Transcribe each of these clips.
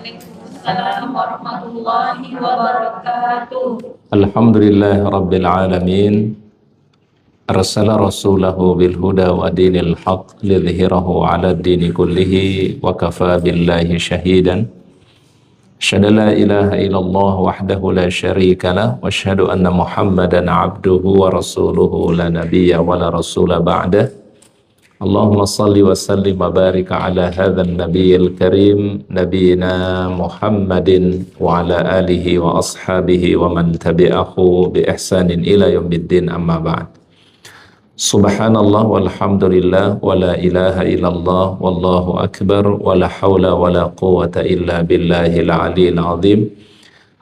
Waalaikumsalam warahmatullahi wabarakatuh. Alhamdulillah Rabbil Alamin. Arsala rasulahu bil huda wa dinil haq lidhhirahu ala dini kullihi wa kafa billahi shahidan. Asyhadu la ilaha illallah wahdahu la syarika lah wa asyhadu anna Muhammadan abduhu wa rasuluhu la nabiyya wa la rasula ba'dah. Allahumma salli wa sallim wa barik ala hadzal nabiyil karim nabiyina Muhammadin wa ala alihi wa ashabihi wa man tabi'ahu bi ihsanin ila yaumiddin, amma ba'd. Subhanallah walhamdulillah wa la ilaha illallah wallahu akbar wa la hawla wa la quwwata illa billahil aliyyil azim.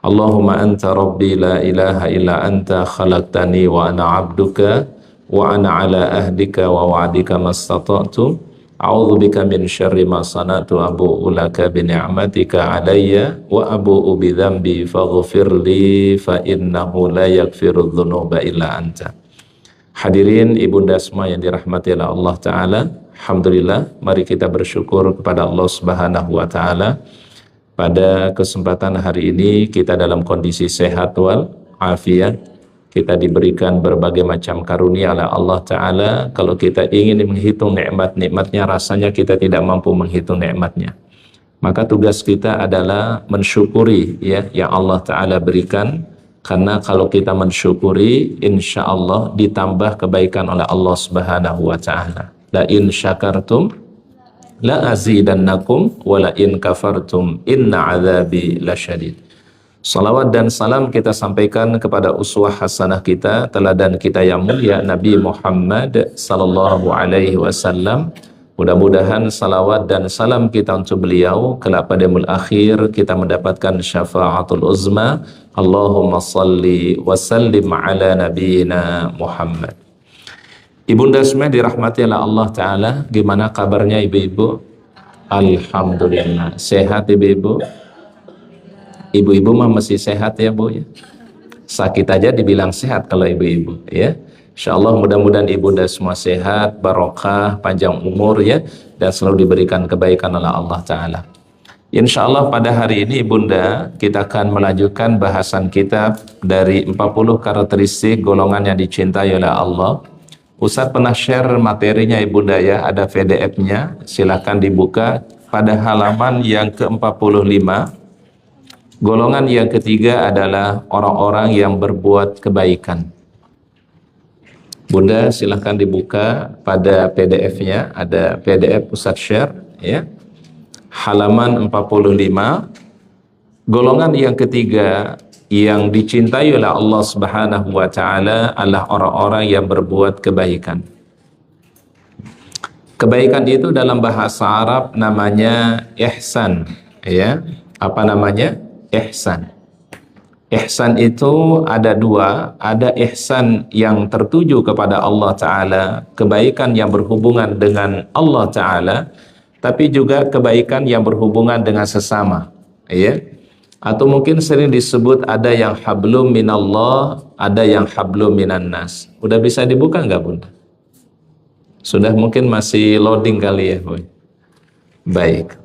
Allahumma anta rabbi la ilaha illa anta khalaqtani wa ana abduka wa ana ala ahdika wa wa'dika mastata'tu a'udzu bika min syarri ma sana'tu abu'u laka bi ni'matika alayya wa abu'u bi dzambi faghfir li fa innahu la yaghfiru dzunuba illa anta. Hadirin ibunda semua yang dirahmati oleh Allah Ta'ala, alhamdulillah, mari kita bersyukur kepada Allah Subhanahu wa Ta'ala. Pada kesempatan hari ini kita dalam kondisi sehat wal afiat. Kita diberikan berbagai macam karunia oleh Allah Ta'ala. Kalau kita ingin menghitung nikmat-nikmatnya, rasanya kita tidak mampu menghitung nikmatnya. Maka tugas kita adalah mensyukuri ya yang Allah Ta'ala berikan. Karena kalau kita mensyukuri, insya Allah ditambah kebaikan oleh Allah Subhanahu wa Ta'ala. La in syakartum la azidannakum wa la in kafartum inna azabi lasyadid. Salawat dan salam kita sampaikan kepada uswah hasanah kita, teladan kita yang mulia, Nabi Muhammad sallallahu alaihi wasallam. Mudah-mudahan salawat dan salam kita untuk beliau kelak pada yaumul akhir kita mendapatkan syafaatul uzma. Allahumma salli wa sallim ala nabiyyina Muhammad. Ibunda semua dirahmati oleh Allah Ta'ala. Gimana kabarnya ibu-ibu? Alhamdulillah. Sehat ibu-ibu? Ibu-ibu mah masih sehat ya Bu ya. Sakit aja dibilang sehat kalau ibu-ibu ya. Insyaallah mudah-mudahan ibunda semua sehat, barokah, panjang umur ya, dan selalu diberikan kebaikan oleh Allah Ta'ala. Insyaallah pada hari ini ibunda kita akan melanjutkan bahasan kita dari 40 karakteristik golongan yang dicintai oleh Allah. Ustadz pernah share materinya ibunda ya, ada PDF-nya, silakan dibuka pada halaman yang ke-45. Golongan yang ketiga adalah orang-orang yang berbuat kebaikan. Bunda silahkan dibuka pada PDF-nya, ada PDF Ustadz share ya. Halaman 45. Golongan yang ketiga yang dicintai oleh Allah Subhanahu wa Ta'ala adalah orang-orang yang berbuat kebaikan. Kebaikan itu dalam bahasa Arab namanya ihsan ya. Apa namanya? Ihsan. Ihsan itu ada dua, ada ihsan yang tertuju kepada Allah Ta'ala, kebaikan yang berhubungan dengan Allah Ta'ala, tapi juga kebaikan yang berhubungan dengan sesama ya. Atau mungkin sering disebut ada yang hablum minallah, ada yang hablum minan nas. Udah bisa dibuka nggak Bunda? Sudah, mungkin masih loading kali ya Boy. Baik.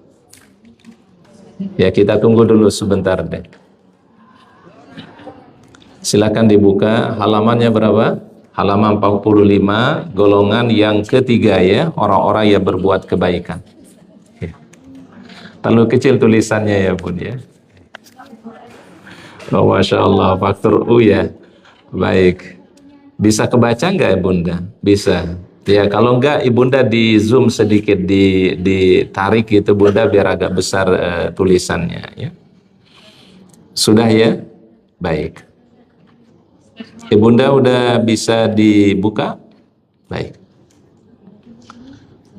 Ya kita tunggu dulu sebentar deh. Silakan dibuka halamannya berapa? Halaman 45, golongan yang ketiga ya, orang-orang yang berbuat kebaikan. Ya. Terlalu kecil tulisannya ya Bun ya. Oh, Masya Allah, faktor U ya. Baik. Bisa kebaca nggak ya Bunda? Bisa. Ya kalau enggak ibunda di zoom sedikit, ditarik gitu Bunda biar agak besar tulisannya ya. Sudah ya? Baik. Ibunda udah bisa dibuka? Baik.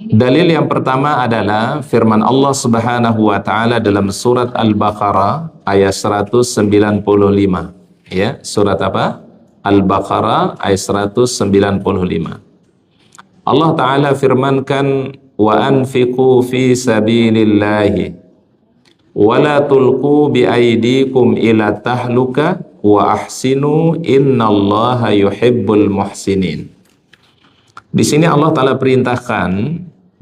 Dalil yang pertama adalah firman Allah Subhanahu wa Ta'ala dalam surat Al-Baqarah ayat 195 ya. Surat apa? Al-Baqarah ayat 195. Allah Ta'ala firmankan wa anfiqu fi sabilillahi wa la tulqu bi aydikum ila tahluka wa ahsinu innallaha yuhibbul muhsinin. Di sini Allah Ta'ala perintahkan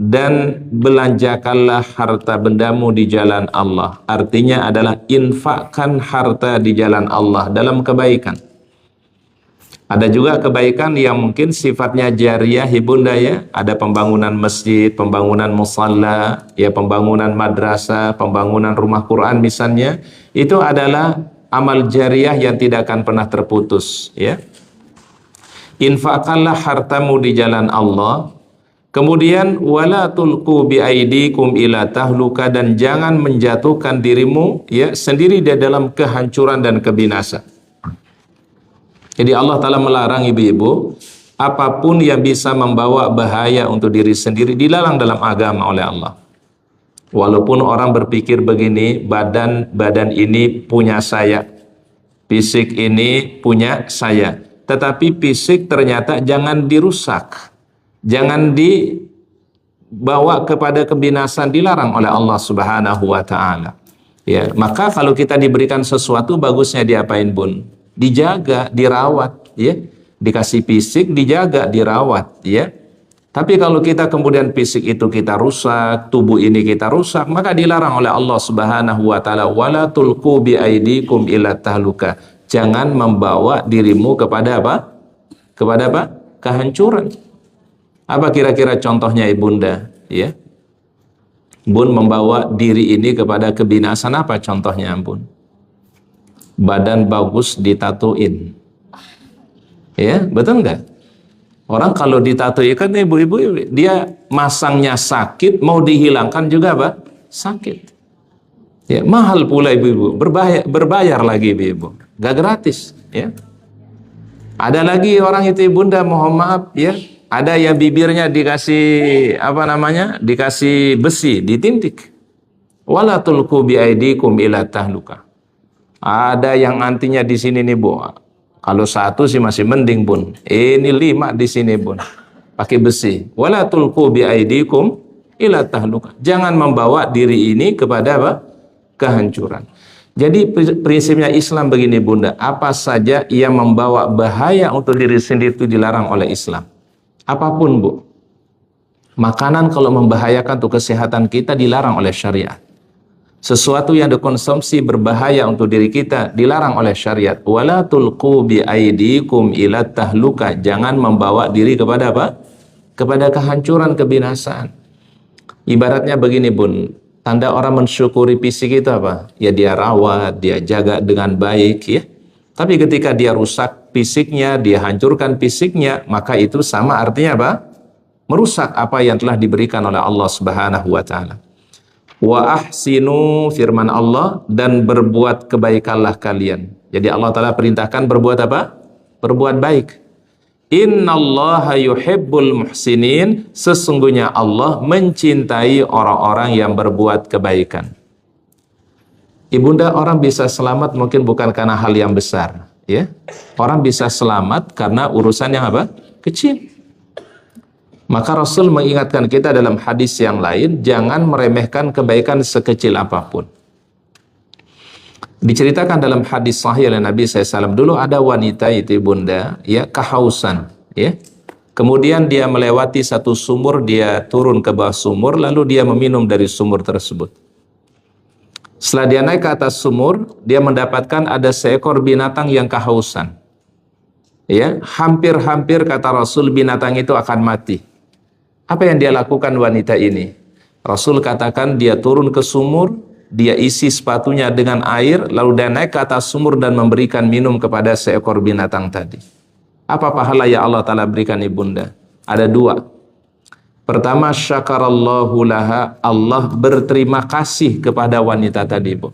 dan belanjakanlah harta bendamu di jalan Allah. Artinya adalah infakkan harta di jalan Allah dalam kebaikan. Ada juga kebaikan yang mungkin sifatnya jariyah, ibunda ya. Ada pembangunan masjid, pembangunan musalla, ya, pembangunan madrasah, pembangunan rumah Quran misalnya. Itu adalah amal jariyah yang tidak akan pernah terputus, ya. Infakkanlah hartamu di jalan Allah. Kemudian wala tulqu biaidikum ila tahluka, dan jangan menjatuhkan dirimu ya sendiri di dalam kehancuran dan kebinasaan. Jadi Allah Ta'ala melarang ibu-ibu, apapun yang bisa membawa bahaya untuk diri sendiri dilarang dalam agama oleh Allah. Walaupun orang berpikir begini, badan ini punya saya, fisik ini punya saya, tetapi fisik ternyata jangan dirusak, jangan dibawa kepada kebinasan, dilarang oleh Allah Subhanahu wa Ta'ala. Ya, maka kalau kita diberikan sesuatu, bagusnya diapain, Bun? Dijaga, dirawat, ya. Dikasih fisik, dijaga, dirawat, ya. Tapi kalau kita kemudian fisik itu kita rusak, tubuh ini kita rusak, maka dilarang oleh Allah Subhanahu wa Ta'ala, wala tulqu biaidikum ila tahluka. Jangan membawa dirimu kepada apa? Kepada apa? Kehancuran. Apa kira-kira contohnya ibunda, ya? Bun membawa diri ini kepada kebinasan, apa contohnya, Bun? Badan bagus ditatuin, ya, betul nggak? Orang kalau ditatuin kan ibu-ibu, dia masangnya sakit, mau dihilangkan juga apa? Sakit. Ya, mahal pula ibu-ibu, berbayar lagi ibu-ibu, nggak gratis, ya. Ada lagi orang itu ibunda, mohon maaf ya, ada yang bibirnya dikasih apa namanya? Dikasih besi, ditindik. Wala tulqu biaidikum ila tahluka. Ada yang antinya di sini nih, Bu. Kalau satu sih masih mending, Bun. Ini 5 di sini, Bun. Pakai besi. Wala tulqu biaidikum ila tahluka. Jangan membawa diri ini kepada apa? Kehancuran. Jadi prinsipnya Islam begini, Bunda. Apa saja yang membawa bahaya untuk diri sendiri itu dilarang oleh Islam. Apapun, Bu. Makanan kalau membahayakan untuk kesehatan kita dilarang oleh syariat. Sesuatu yang dikonsumsi berbahaya untuk diri kita dilarang oleh syariat. Wala tulqu biaidikum ila tahluka. Jangan membawa diri kepada apa? Kepada kehancuran, kebinasaan. Ibaratnya begini, Bun. Tanda orang mensyukuri fisik itu apa? Ya dia rawat, dia jaga dengan baik, ya. Tapi ketika dia rusak fisiknya, dia hancurkan fisiknya, maka itu sama artinya apa? Merusak apa yang telah diberikan oleh Allah Subhanahu wa Ta'ala. Wa ahsinu, firman Allah, dan berbuat kebaikanlah kalian. Jadi Allah Ta'ala perintahkan berbuat apa? Berbuat baik. Innallaha yuhibbul muhsinin. Sesungguhnya Allah mencintai orang-orang yang berbuat kebaikan. Ibunda, orang bisa selamat mungkin bukan karena hal yang besar, ya. Orang bisa selamat karena urusan yang apa? Kecil. Maka Rasul mengingatkan kita dalam hadis yang lain, jangan meremehkan kebaikan sekecil apapun. Diceritakan dalam hadis sahih oleh Nabi SAW, dulu ada wanita itu ibunda, ya, kehausan, ya. Kemudian dia melewati satu sumur, dia turun ke bawah sumur, lalu dia meminum dari sumur tersebut. Setelah dia naik ke atas sumur, dia mendapatkan ada seekor binatang yang kehausan. Ya, hampir-hampir kata Rasul binatang itu akan mati. Apa yang dia lakukan wanita ini? Rasul katakan dia turun ke sumur, dia isi sepatunya dengan air, lalu dia naik ke atas sumur dan memberikan minum kepada seekor binatang tadi. Apa pahala yang Allah Ta'ala berikan ibunda? Ada 2. Pertama, syakarallahu laha, Allah berterima kasih kepada wanita tadi, Bu.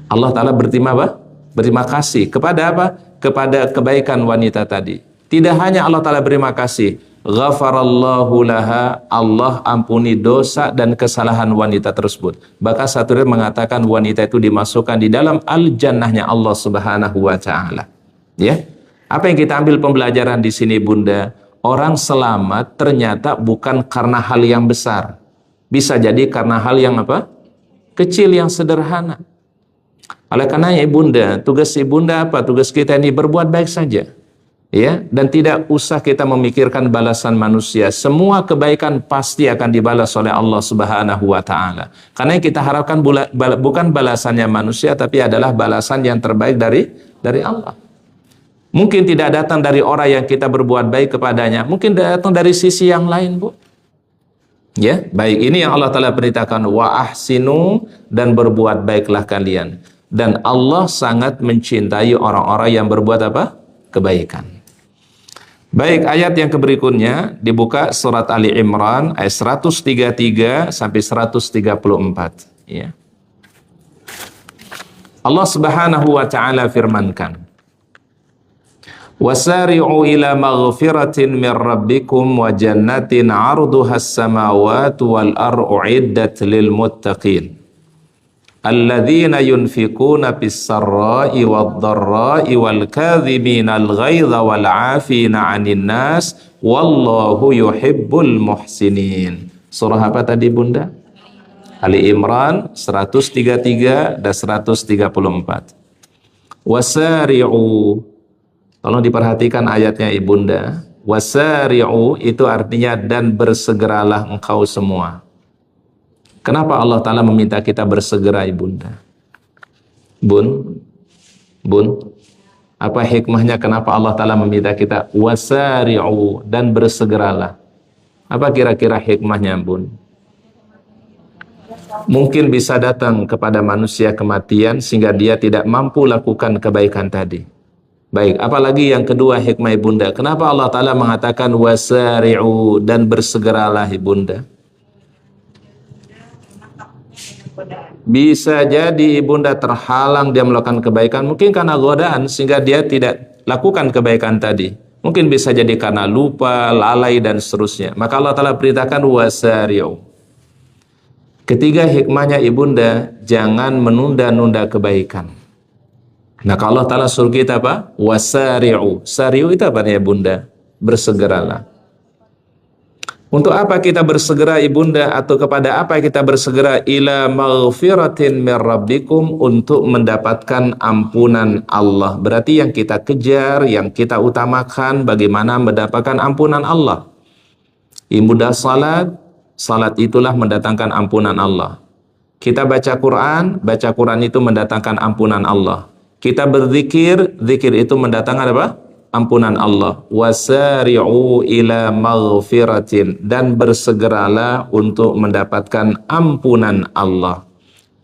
Allah Ta'ala berterima kasih kepada apa? Kepada kebaikan wanita tadi. Tidak hanya Allah Ta'ala berterima kasih, ghafarallahu laha, Allah ampuni dosa dan kesalahan wanita tersebut. Bahkan satu riwayat mengatakan wanita itu dimasukkan di dalam al-jannahnya Allah Subhanahu wa Ta'ala. Ya. Apa yang kita ambil pembelajaran di sini, Bunda? Orang selamat ternyata bukan karena hal yang besar. Bisa jadi karena hal yang apa? Kecil, yang sederhana. Oleh karenanya ibunda, tugas ibunda apa? Tugas kita ini berbuat baik saja. Ya, dan tidak usah kita memikirkan balasan manusia. Semua kebaikan pasti akan dibalas oleh Allah Subhanahu wa taala. Karena yang kita harapkan bukan balasannya manusia, tapi adalah balasan yang terbaik dari Allah. Mungkin tidak datang dari orang yang kita berbuat baik kepadanya, mungkin datang dari sisi yang lain, Bu. Ya, baik, ini yang Allah Ta'ala perintahkan, wa ahsinu, dan berbuat baiklah kalian. Dan Allah sangat mencintai orang-orang yang berbuat apa? Kebaikan. Baik, ayat yang berikutnya dibuka surat Ali Imran ayat 133 sampai 134, ya. Allah Subhanahu wa taala firmankan, wasari'u ila maghfiratin min rabbikum wa jannatin 'arduhas samawati wal ardu 'iddat lil muttaqin alladzina yunfikuna fis sarra'i wad dharra'i wal kadhibina al ghaidha wal 'afina 'anil nas wallahu yuhibbul muhsinin. Surah apa tadi, Bunda? Ali Imran 133 dan 134. Wasari'u, tolong diperhatikan ayatnya Ibunda. Wasari'u itu artinya dan bersegeralah engkau semua. Kenapa Allah Ta'ala meminta kita bersegera, Ibunda? Bun, apa hikmahnya kenapa Allah Ta'ala meminta kita wasari'u dan bersegeralah? Apa kira-kira hikmahnya, Bun? Mungkin bisa datang kepada manusia kematian sehingga dia tidak mampu lakukan kebaikan tadi. Baik, apalagi yang kedua hikmah Ibunda. Kenapa Allah Ta'ala mengatakan wasari'u dan bersegeralah, Ibunda? Bisa jadi Ibunda terhalang dia melakukan kebaikan, mungkin karena godaan sehingga dia tidak lakukan kebaikan tadi. Mungkin bisa jadi karena lupa, lalai, dan seterusnya. Maka Allah Ta'ala perintahkan wasari'u. Ketiga hikmahnya Ibunda, jangan menunda-nunda kebaikan. Nah, kalau Allah Ta'ala suruh kita apa? Wasari'u. Sari'u itu apa ya, Bunda? Bersegeralah. Untuk apa kita bersegera, Ibunda, atau kepada apa kita bersegera? Ila maghfiratin min rabbikum, untuk mendapatkan ampunan Allah. Berarti yang kita kejar, yang kita utamakan bagaimana mendapatkan ampunan Allah. Ibunda salat itulah mendatangkan ampunan Allah. Kita baca Quran itu mendatangkan ampunan Allah. Kita berzikir, zikir itu mendatangkan apa? Ampunan Allah. Wasari'u ila maghfiratin, dan bersegeralah untuk mendapatkan ampunan Allah.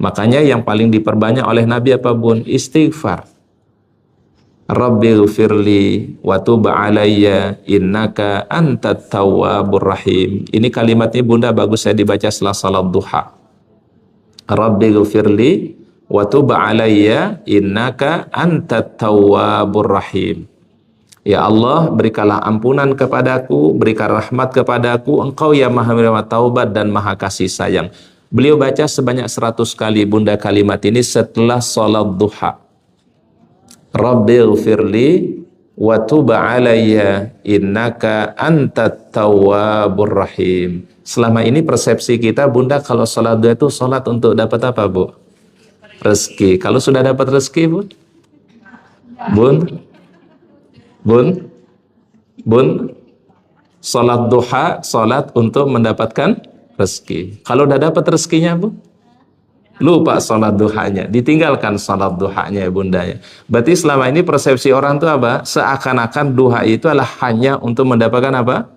Makanya yang paling diperbanyak oleh Nabi apa, Bun? Istighfar. Rabbighfirli wa tub alayya innaka antat tawwabur rahim. Ini kalimatnya, Bunda, bagus saya dibaca setelah salat duha. Rabbighfirli wa tub alayya innaka antat tawwabur rahim. Ya Allah, berikanlah ampunan kepadaku, berikan rahmat kepadaku, Engkau yang Maha menerima taubat dan Maha kasih sayang. Beliau baca sebanyak 100 kali, Bunda, kalimat ini setelah salat duha. Rabbighfirli wa tub alayya innaka antat tawwabur rahim. Selama ini persepsi kita, Bunda, kalau salat duha itu salat untuk dapat apa, Bu? Rezeki. Kalau sudah dapat rezeki, Bun, salat duha, salat untuk mendapatkan rezeki. Kalau udah dapat rezekinya, Bu, lupa salat duhanya, ditinggalkan salat duhanya, Bunda, ya. Berarti selama ini persepsi orang itu apa? Seakan-akan duha itu adalah hanya untuk mendapatkan apa?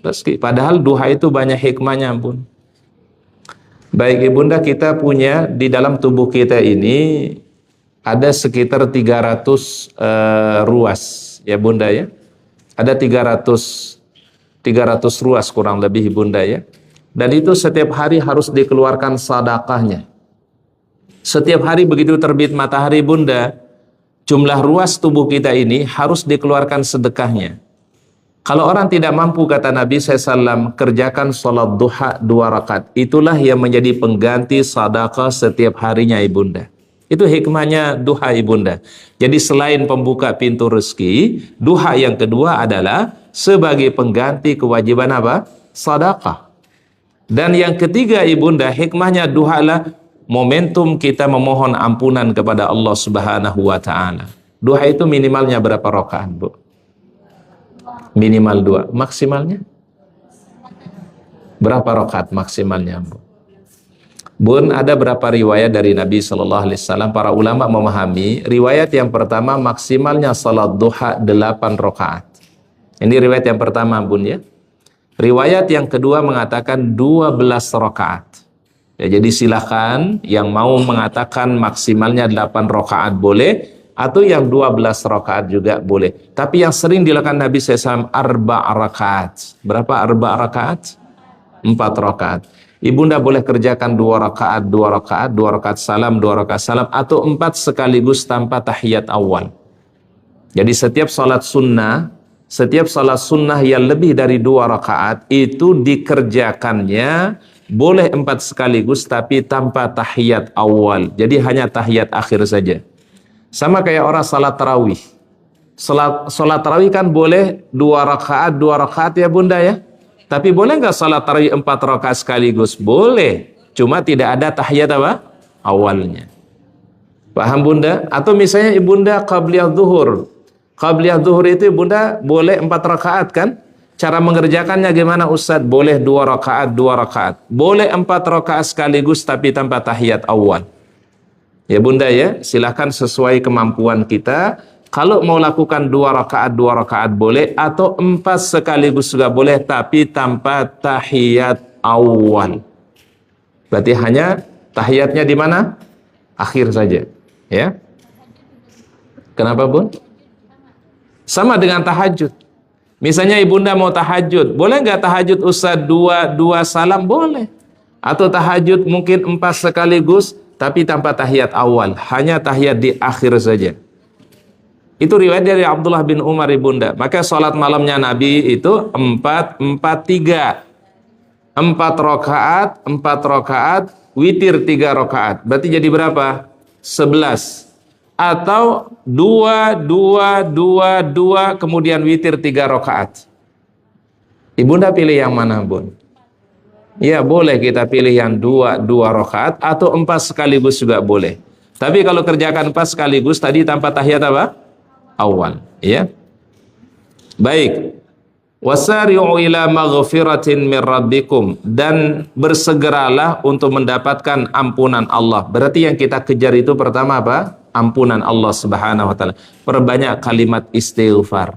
Rezeki. Padahal duha itu banyak hikmahnya, Bun. Baik, Ibunda, kita punya di dalam tubuh kita ini ada sekitar 300 ruas, ya, Bunda, ya. Ada 300 ruas kurang lebih, Bunda, ya. Dan itu setiap hari harus dikeluarkan sedekahnya. Setiap hari begitu terbit matahari, Bunda, jumlah ruas tubuh kita ini harus dikeluarkan sedekahnya. Kalau orang tidak mampu, kata Nabi SAW, kerjakan sholat duha 2 rakaat. Itulah yang menjadi pengganti sedekah setiap harinya, Ibunda. Itu hikmahnya duha, Ibunda. Jadi selain pembuka pintu rezeki, duha yang kedua adalah sebagai pengganti kewajiban apa? Sedekah. Dan yang ketiga, Ibunda, hikmahnya duha adalah momentum kita memohon ampunan kepada Allah Subhanahu wa taala. Duha itu minimalnya berapa rakaat, Bu? Minimal 2. Maksimalnya? Berapa rakaat maksimalnya, Bu? Bun, ada berapa riwayat dari Nabi Shallallahu Alaihi Wasallam? Para ulama memahami riwayat yang pertama maksimalnya salat duha 8 rakaat. Ini riwayat yang pertama, Bun, ya. Riwayat yang kedua mengatakan 12 rakaat. Ya, jadi silakan yang mau mengatakan maksimalnya 8 rakaat boleh, atau yang 12 rakaat juga boleh. Tapi yang sering dilakukan Nabi SAW arba rakaat. Berapa arba rakaat? 4 rakaat. Ibunda boleh kerjakan 2 rakaat, 2 rakaat, 2 rakaat salam, 2 rakaat salam, atau 4 sekaligus tanpa tahiyat awal. Jadi setiap salat sunnah yang lebih dari 2 rakaat itu dikerjakannya boleh 4 sekaligus tapi tanpa tahiyat awal. Jadi hanya tahiyat akhir saja. Sama kayak orang salat tarawih. Salat tarawih kan boleh 2 rakaat ya Bunda ya. Tapi boleh nggak salat tarawih 4 rakaat sekaligus? Boleh. Cuma tidak ada tahiyat apa? Awalnya. Paham Bunda? Atau misalnya Ibunda qabliyah zuhur. Qabliyah zuhur itu Ibunda boleh 4 rakaat kan? Cara mengerjakannya gimana Ustaz? Boleh 2 rakaat, 2 rakaat. Boleh 4 rakaat sekaligus tapi tanpa tahiyat awal. Ya Bunda ya, silakan sesuai kemampuan kita. Kalau mau lakukan 2 rakaat boleh, atau 4 sekaligus juga boleh, tapi tanpa tahiyat awal. Berarti hanya tahiyatnya di mana? Akhir saja. Ya. Kenapa Bun? Sama dengan tahajud. Misalnya Ibunda mau tahajud, boleh nggak tahajud Ustaz 2 salam? Boleh. Atau tahajud mungkin 4 sekaligus, tapi tanpa tahiyat awal. Hanya tahiyat di akhir saja. Itu riwayat dari Abdullah bin Umar Ibunda. Maka sholat malamnya Nabi itu 4-4-3. 4 rakaat, witir 3 rakaat. Berarti jadi berapa? 11. Atau 2, kemudian witir 3 rakaat. Ibunda pilih yang mana, Bun? Ya, boleh kita pilih yang 2 rakaat, atau 4 sekaligus juga boleh. Tapi kalau kerjakan 4 sekaligus, tadi tanpa tahiyat apa? Awal, ya. Baik. Wasari'u ila maghfiratin min rabbikum, dan bersegeralah untuk mendapatkan ampunan Allah. Berarti yang kita kejar itu pertama apa? Ampunan Allah Subhanahu wa taala. Perbanyak kalimat istighfar.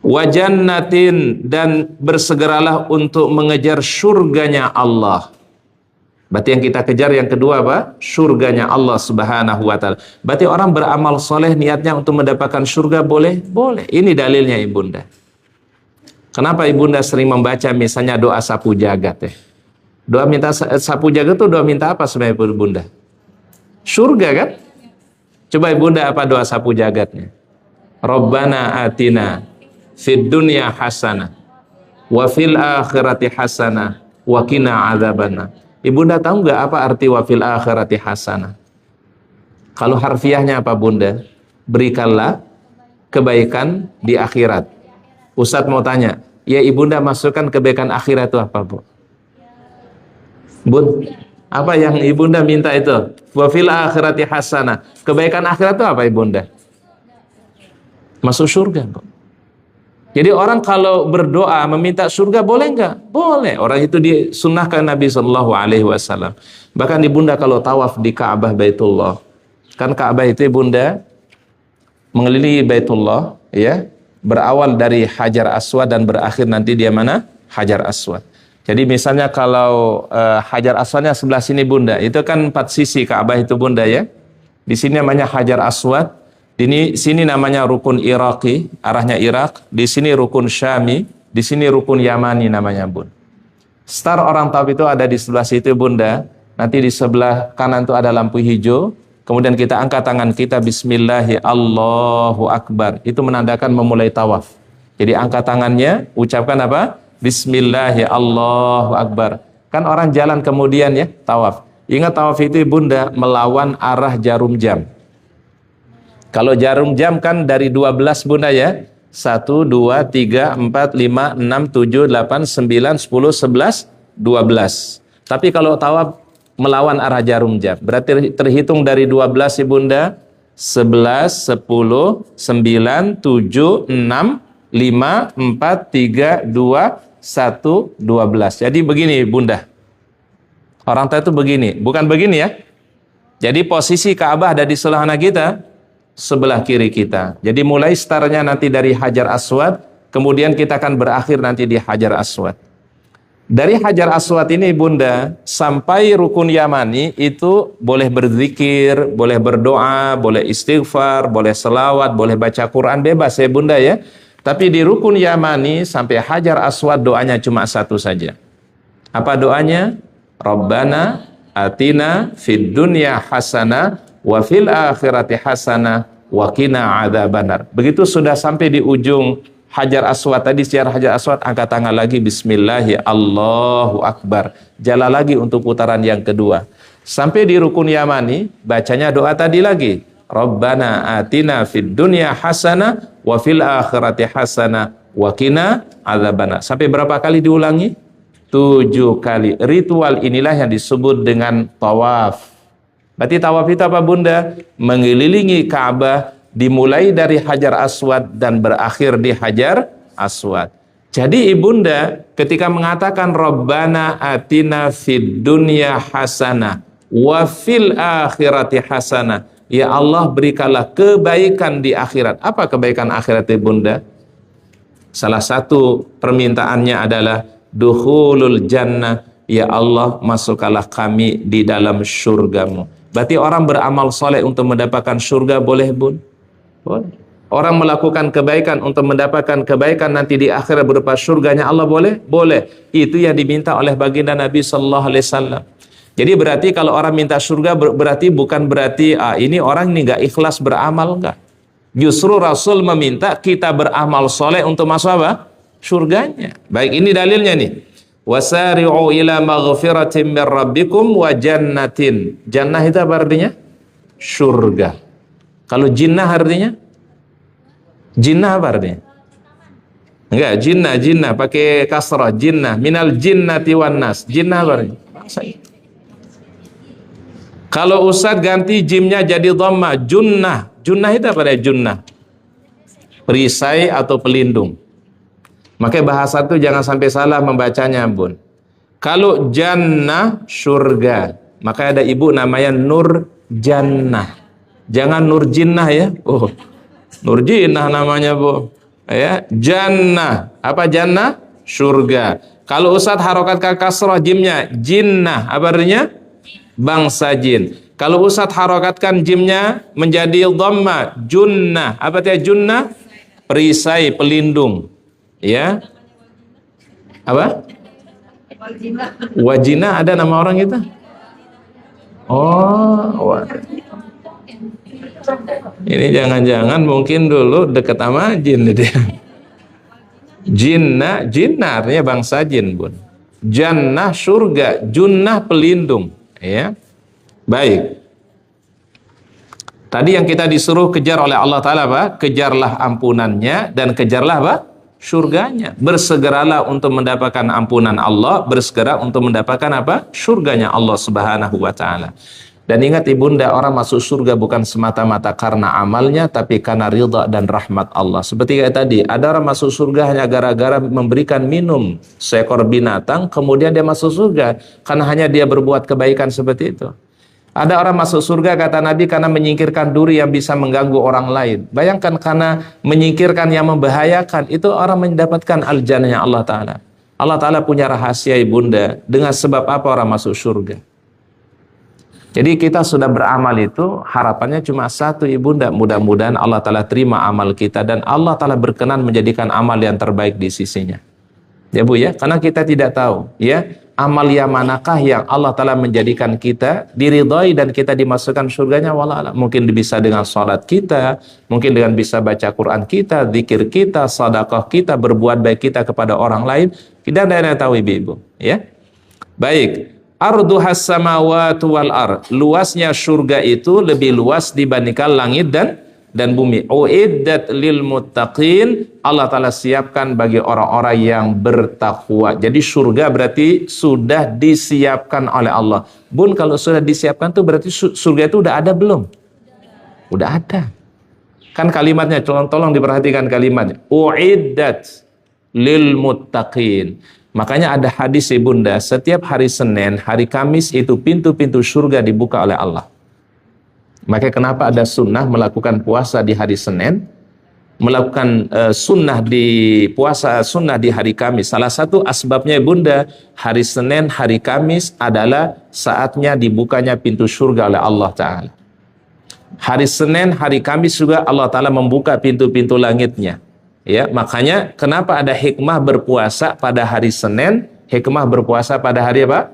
Wa jannatin, dan bersegeralah untuk mengejar surganya Allah. Berarti yang kita kejar yang kedua apa? Surganya Allah Subhanahu wa taala. Berarti orang beramal soleh niatnya untuk mendapatkan surga boleh? Boleh. Ini dalilnya Ibunda. Kenapa Ibunda sering membaca misalnya doa sapu jagat ya? Doa minta sapu jagat itu doa minta apa sebenarnya Ibunda? Surga kan? Coba Ibunda apa doa sapu jagatnya? Rabbana atina fid dunya hasanah wa fil akhirati hasanah wa qina adzabannar. Ibunda tahu nggak apa arti wafil akhirati hasanah? Kalau harfiahnya apa Bunda? Berikanlah kebaikan di akhirat. Ustadz mau tanya, ya Ibunda masukkan kebaikan akhirat itu apa Bu? Bun, apa yang Ibunda minta itu? Wafil akhirati hasanah. Kebaikan akhirat itu apa Ibunda? Masuk surga Bu. Jadi orang kalau berdoa meminta surga boleh nggak? Boleh. Orang itu disunnahkan Nabi Shallallahu Alaihi Wasallam. Bahkan Ibunda kalau tawaf di Ka'bah Baitullah, kan Ka'bah itu Ibunda mengelilingi Baitullah, ya, berawal dari Hajar Aswad dan berakhir nanti dia mana? Hajar Aswad. Jadi misalnya kalau Hajar Aswadnya sebelah sini Bunda, itu kan 4 sisi Ka'bah itu Bunda ya. Di sini namanya Hajar Aswad. Di sini namanya rukun Iraqi, arahnya Irak. Di sini rukun Syami, di sini rukun Yamani namanya Bun. Star orang tahu itu ada di sebelah situ Bunda. Nanti di sebelah kanan itu ada lampu hijau. Kemudian kita angkat tangan kita Bismillahi Allahu Akbar. Itu menandakan memulai tawaf. Jadi angkat tangannya, ucapkan apa? Bismillahi Allahu Akbar. Kan orang jalan kemudian ya tawaf. Ingat tawaf itu Bunda melawan arah jarum jam. Kalau jarum jam kan dari 12 Bunda ya. 1, 2, 3, 4, 5, 6, 7, 8, 9, 10, 11, 12. Tapi kalau tawaf melawan arah jarum jam, berarti terhitung dari 12 Bunda. 11, 10, 9, 7, 6, 5, 5, 4, 3, 2, 1, 12. Jadi begini Bunda. Orang tua itu begini, bukan begini ya. Jadi posisi Ka'bah ada di sebelah mana kita? Sebelah kiri kita. Jadi mulai startnya nanti dari Hajar Aswad, kemudian kita akan berakhir nanti di Hajar Aswad. Dari Hajar Aswad ini Bunda, sampai Rukun Yamani itu boleh berzikir, boleh berdoa, boleh istighfar, boleh selawat, boleh baca Quran, bebas ya Bunda ya. Tapi di Rukun Yamani sampai Hajar Aswad doanya cuma satu saja. Apa doanya? Rabbana atina fid dunya hasanah wa fil akhirati hasanah wa qina adzabannar. Begitu sudah sampai di ujung Hajar Aswad tadi, sejarah Hajar Aswad, angkat tangan lagi, Bismillah, Allahu Akbar. Jalan lagi untuk putaran yang kedua. Sampai di Rukun Yamani, bacanya doa tadi lagi. Rabbana atina fid dunya hasanah wa fil akhirati hasanah wa qina adzabannar. Sampai berapa kali diulangi? 7 kali. Ritual inilah yang disebut dengan tawaf. Berarti tawaf itu apa Bunda? Mengelilingi Ka'bah, dimulai dari Hajar Aswad dan berakhir di Hajar Aswad. Jadi ibunda ketika mengatakan Rabbana atina fid dunya hasanah wa fil akhirati hasanah, ya Allah berikanlah kebaikan di akhirat. Apa kebaikan akhirat ibunda? Salah satu permintaannya adalah dukhulul jannah, ya Allah masukkanlah kami di dalam surgamu. Berarti orang beramal soleh untuk mendapatkan surga boleh Bun? Boleh. Orang melakukan kebaikan untuk mendapatkan kebaikan nanti di akhirat berupa surganya Allah boleh? Boleh. Itu yang diminta oleh baginda Nabi Sallallahu Alaihi Wasallam. Jadi berarti kalau orang minta surga berarti bukan berarti ini orang ini nggak ikhlas beramal, enggak. Justru Rasul meminta kita beramal soleh untuk masuk apa? Surganya. Baik, ini dalilnya nih. Wasari'u ila maghfiratin min rabbikum wa jannatin. Jannah itu apa artinya? Surga. Kalau jinnah artinya? Jinnah apa artinya? Enggak, jinnah pakai kasrah, jinnah, minal jinnati wan nas. Jinnah apa artinya? Bangsa itu. Kalau Ustadz ganti jimnya jadi dhamma, junnah. Junnah itu apa artinya? Junnah. Perisai atau pelindung. Makanya bahasa itu jangan sampai salah membacanya, Bun. Kalau jannah, surga. Maka ada ibu namanya Nur Jannah. Jangan Nur Jinnah ya. Oh, Nur Jinnah namanya Bu. Ya, Jannah. Apa Jannah? Surga. Kalau Ustadz harokatkan kasrah jimnya, jinnah. Apa artinya? Bangsa jin. Kalau Ustadz harokatkan jimnya menjadi dhamma, junnah. Apa artinya junnah? Perisai, pelindung. Ya. Apa? Wajina ada nama orang itu? Oh, ini jangan-jangan mungkin dulu dekat sama jin itu. Jinnah artinya bangsa jin, Bun. Jannah surga, junnah pelindung, ya. Baik. Tadi yang kita disuruh kejar oleh Allah Ta'ala apa? Kejarlah ampunannya dan kejarlah apa? Surganya. Bersegeralah untuk mendapatkan ampunan Allah, bersegera untuk mendapatkan apa? Surganya Allah Subhanahu wa Ta'ala. Dan ingat ibunda, orang masuk surga bukan semata-mata karena amalnya, tapi karena ridha dan rahmat Allah. Seperti kayak tadi, ada orang masuk surga hanya gara-gara memberikan minum seekor binatang, kemudian dia masuk surga karena hanya dia berbuat kebaikan seperti itu. Ada orang masuk surga kata Nabi karena menyingkirkan duri yang bisa mengganggu orang lain. Bayangkan karena menyingkirkan yang membahayakan, itu orang mendapatkan al-jannahnya Allah Ta'ala. Allah Ta'ala punya rahasia ibunda, dengan sebab apa orang masuk surga. Jadi kita sudah beramal itu harapannya cuma satu ibunda, mudah-mudahan Allah Ta'ala terima amal kita dan Allah Ta'ala berkenan menjadikan amal yang terbaik di sisinya. Ya Bu ya, karena kita tidak tahu ya amal yang manakah yang Allah Ta'ala menjadikan kita diridhai dan kita dimasukkan surganya, wallah. Mungkin bisa dengan salat kita, mungkin dengan bisa baca Quran kita, zikir kita, sedekah kita, berbuat baik kita kepada orang lain. Kita tidak tahu ibu-ibu ya. Baik. Arduhas samawati wal ar, luasnya surga itu lebih luas dibandingkan langit dan bumi. Uiddat lil muttaqin, Allah Ta'ala siapkan bagi orang-orang yang bertakwa. Jadi surga berarti sudah disiapkan oleh Allah. Bun, kalau sudah disiapkan tuh berarti surga itu udah ada belum? Udah ada. Kan kalimatnya, tolong diperhatikan kalimatnya. Uiddat lil muttaqin. Makanya ada hadis Ibunda, setiap hari Senin, hari Kamis itu pintu-pintu surga dibuka oleh Allah. Makanya kenapa ada sunnah melakukan puasa di hari Senin, melakukan sunnah di hari Kamis. Salah satu asbabnya Bunda, hari Senin, hari Kamis adalah saatnya dibukanya pintu surga oleh Allah Ta'ala. Hari Senin, hari Kamis juga Allah Ta'ala membuka pintu-pintu langitnya. Ya, makanya kenapa ada hikmah berpuasa pada hari Senin, hikmah berpuasa pada hari apa?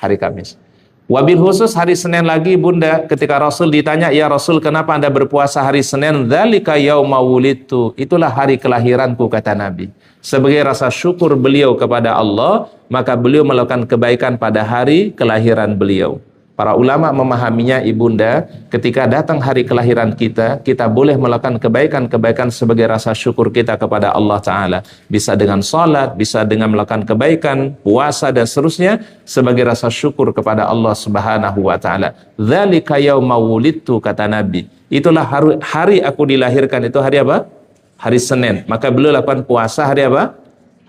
Hari Kamis. Wabil khusus hari Senin lagi Bunda, ketika Rasul ditanya, ya Rasul kenapa Anda berpuasa hari Senin? Dzalika yauma wulidtu. Itulah hari kelahiranku, kata Nabi. Sebagai rasa syukur beliau kepada Allah, maka beliau melakukan kebaikan pada hari kelahiran beliau. Para ulama memahaminya Ibunda, ketika datang hari kelahiran kita, kita boleh melakukan kebaikan-kebaikan sebagai rasa syukur kita kepada Allah Ta'ala. Bisa dengan salat, bisa dengan melakukan kebaikan, puasa dan seterusnya, sebagai rasa syukur kepada Allah Subhanahu wa Ta'ala. Dzalika yauma wulidtu, kata Nabi. Itulah hari aku dilahirkan, itu hari apa? Hari Senin. Maka beliau lakukan puasa hari apa?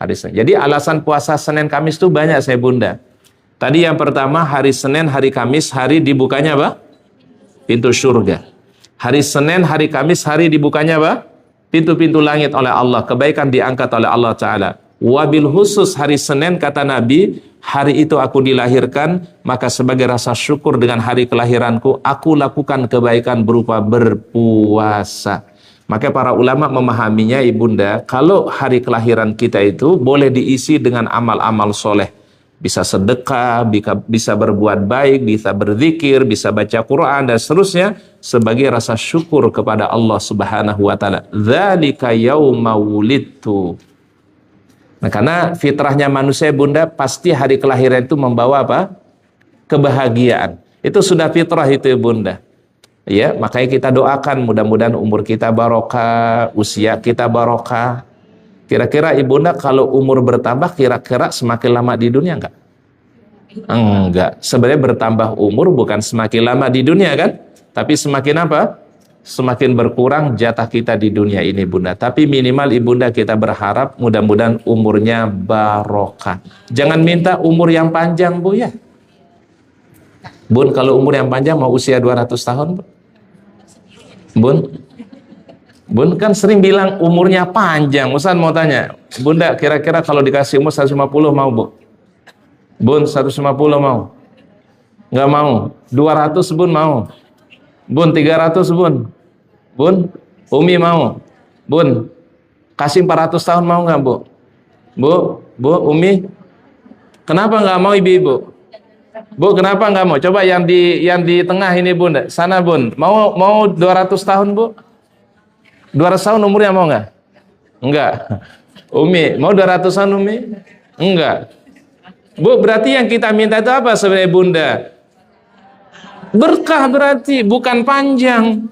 Hari Senin. Jadi alasan puasa Senin Kamis itu banyak saya Bunda. Tadi yang pertama hari Senin, hari Kamis, hari dibukanya apa? Pintu surga. Hari Senin, hari Kamis, hari dibukanya apa? Pintu-pintu langit oleh Allah. Kebaikan diangkat oleh Allah Ta'ala. Wabil khusus hari Senin, kata Nabi, hari itu aku dilahirkan, maka sebagai rasa syukur dengan hari kelahiranku, aku lakukan kebaikan berupa berpuasa. Maka para ulama memahaminya Ibunda, kalau hari kelahiran kita itu boleh diisi dengan amal-amal soleh. Bisa sedekah, bisa berbuat baik, bisa berzikir, bisa baca Quran dan seterusnya sebagai rasa syukur kepada Allah Subhanahu wa Ta'ala. Dzalika yauma wulidtu. Nah, karena fitrahnya manusia Bunda, pasti hari kelahiran itu membawa apa? Kebahagiaan. Itu sudah fitrah itu Bunda. Ya, makanya kita doakan mudah-mudahan umur kita barokah, usia kita barokah. Kira-kira Ibunda kalau umur bertambah kira-kira semakin lama di dunia enggak? Enggak. Sebenarnya bertambah umur bukan semakin lama di dunia kan? Tapi semakin apa? Semakin berkurang jatah kita di dunia ini Bunda. Tapi minimal Ibunda kita berharap mudah-mudahan umurnya barokah. Jangan minta umur yang panjang Bu ya. Bun, kalau umur yang panjang mau usia 200 tahun Bu? Bun kan sering bilang umurnya panjang. Ustaz mau tanya, Bunda kira-kira kalau dikasih umur 150 mau Bu? Bun 150 mau? Nggak mau. 200 Bun mau? Bun 300 Bun? Bun? Umi mau? Bun? Kasih 400 tahun mau nggak Bu? Bu, Umi? Kenapa nggak mau ibu-ibu? Bu, kenapa nggak mau? Coba yang di tengah ini Bun, sana Bun. Mau 200 tahun Bu? 200 tahun umurnya mau nggak? Enggak. Umi, mau 200 tahun Umi? Enggak. Bu, berarti yang kita minta itu apa sebenarnya Bunda? Berkah berarti, bukan panjang.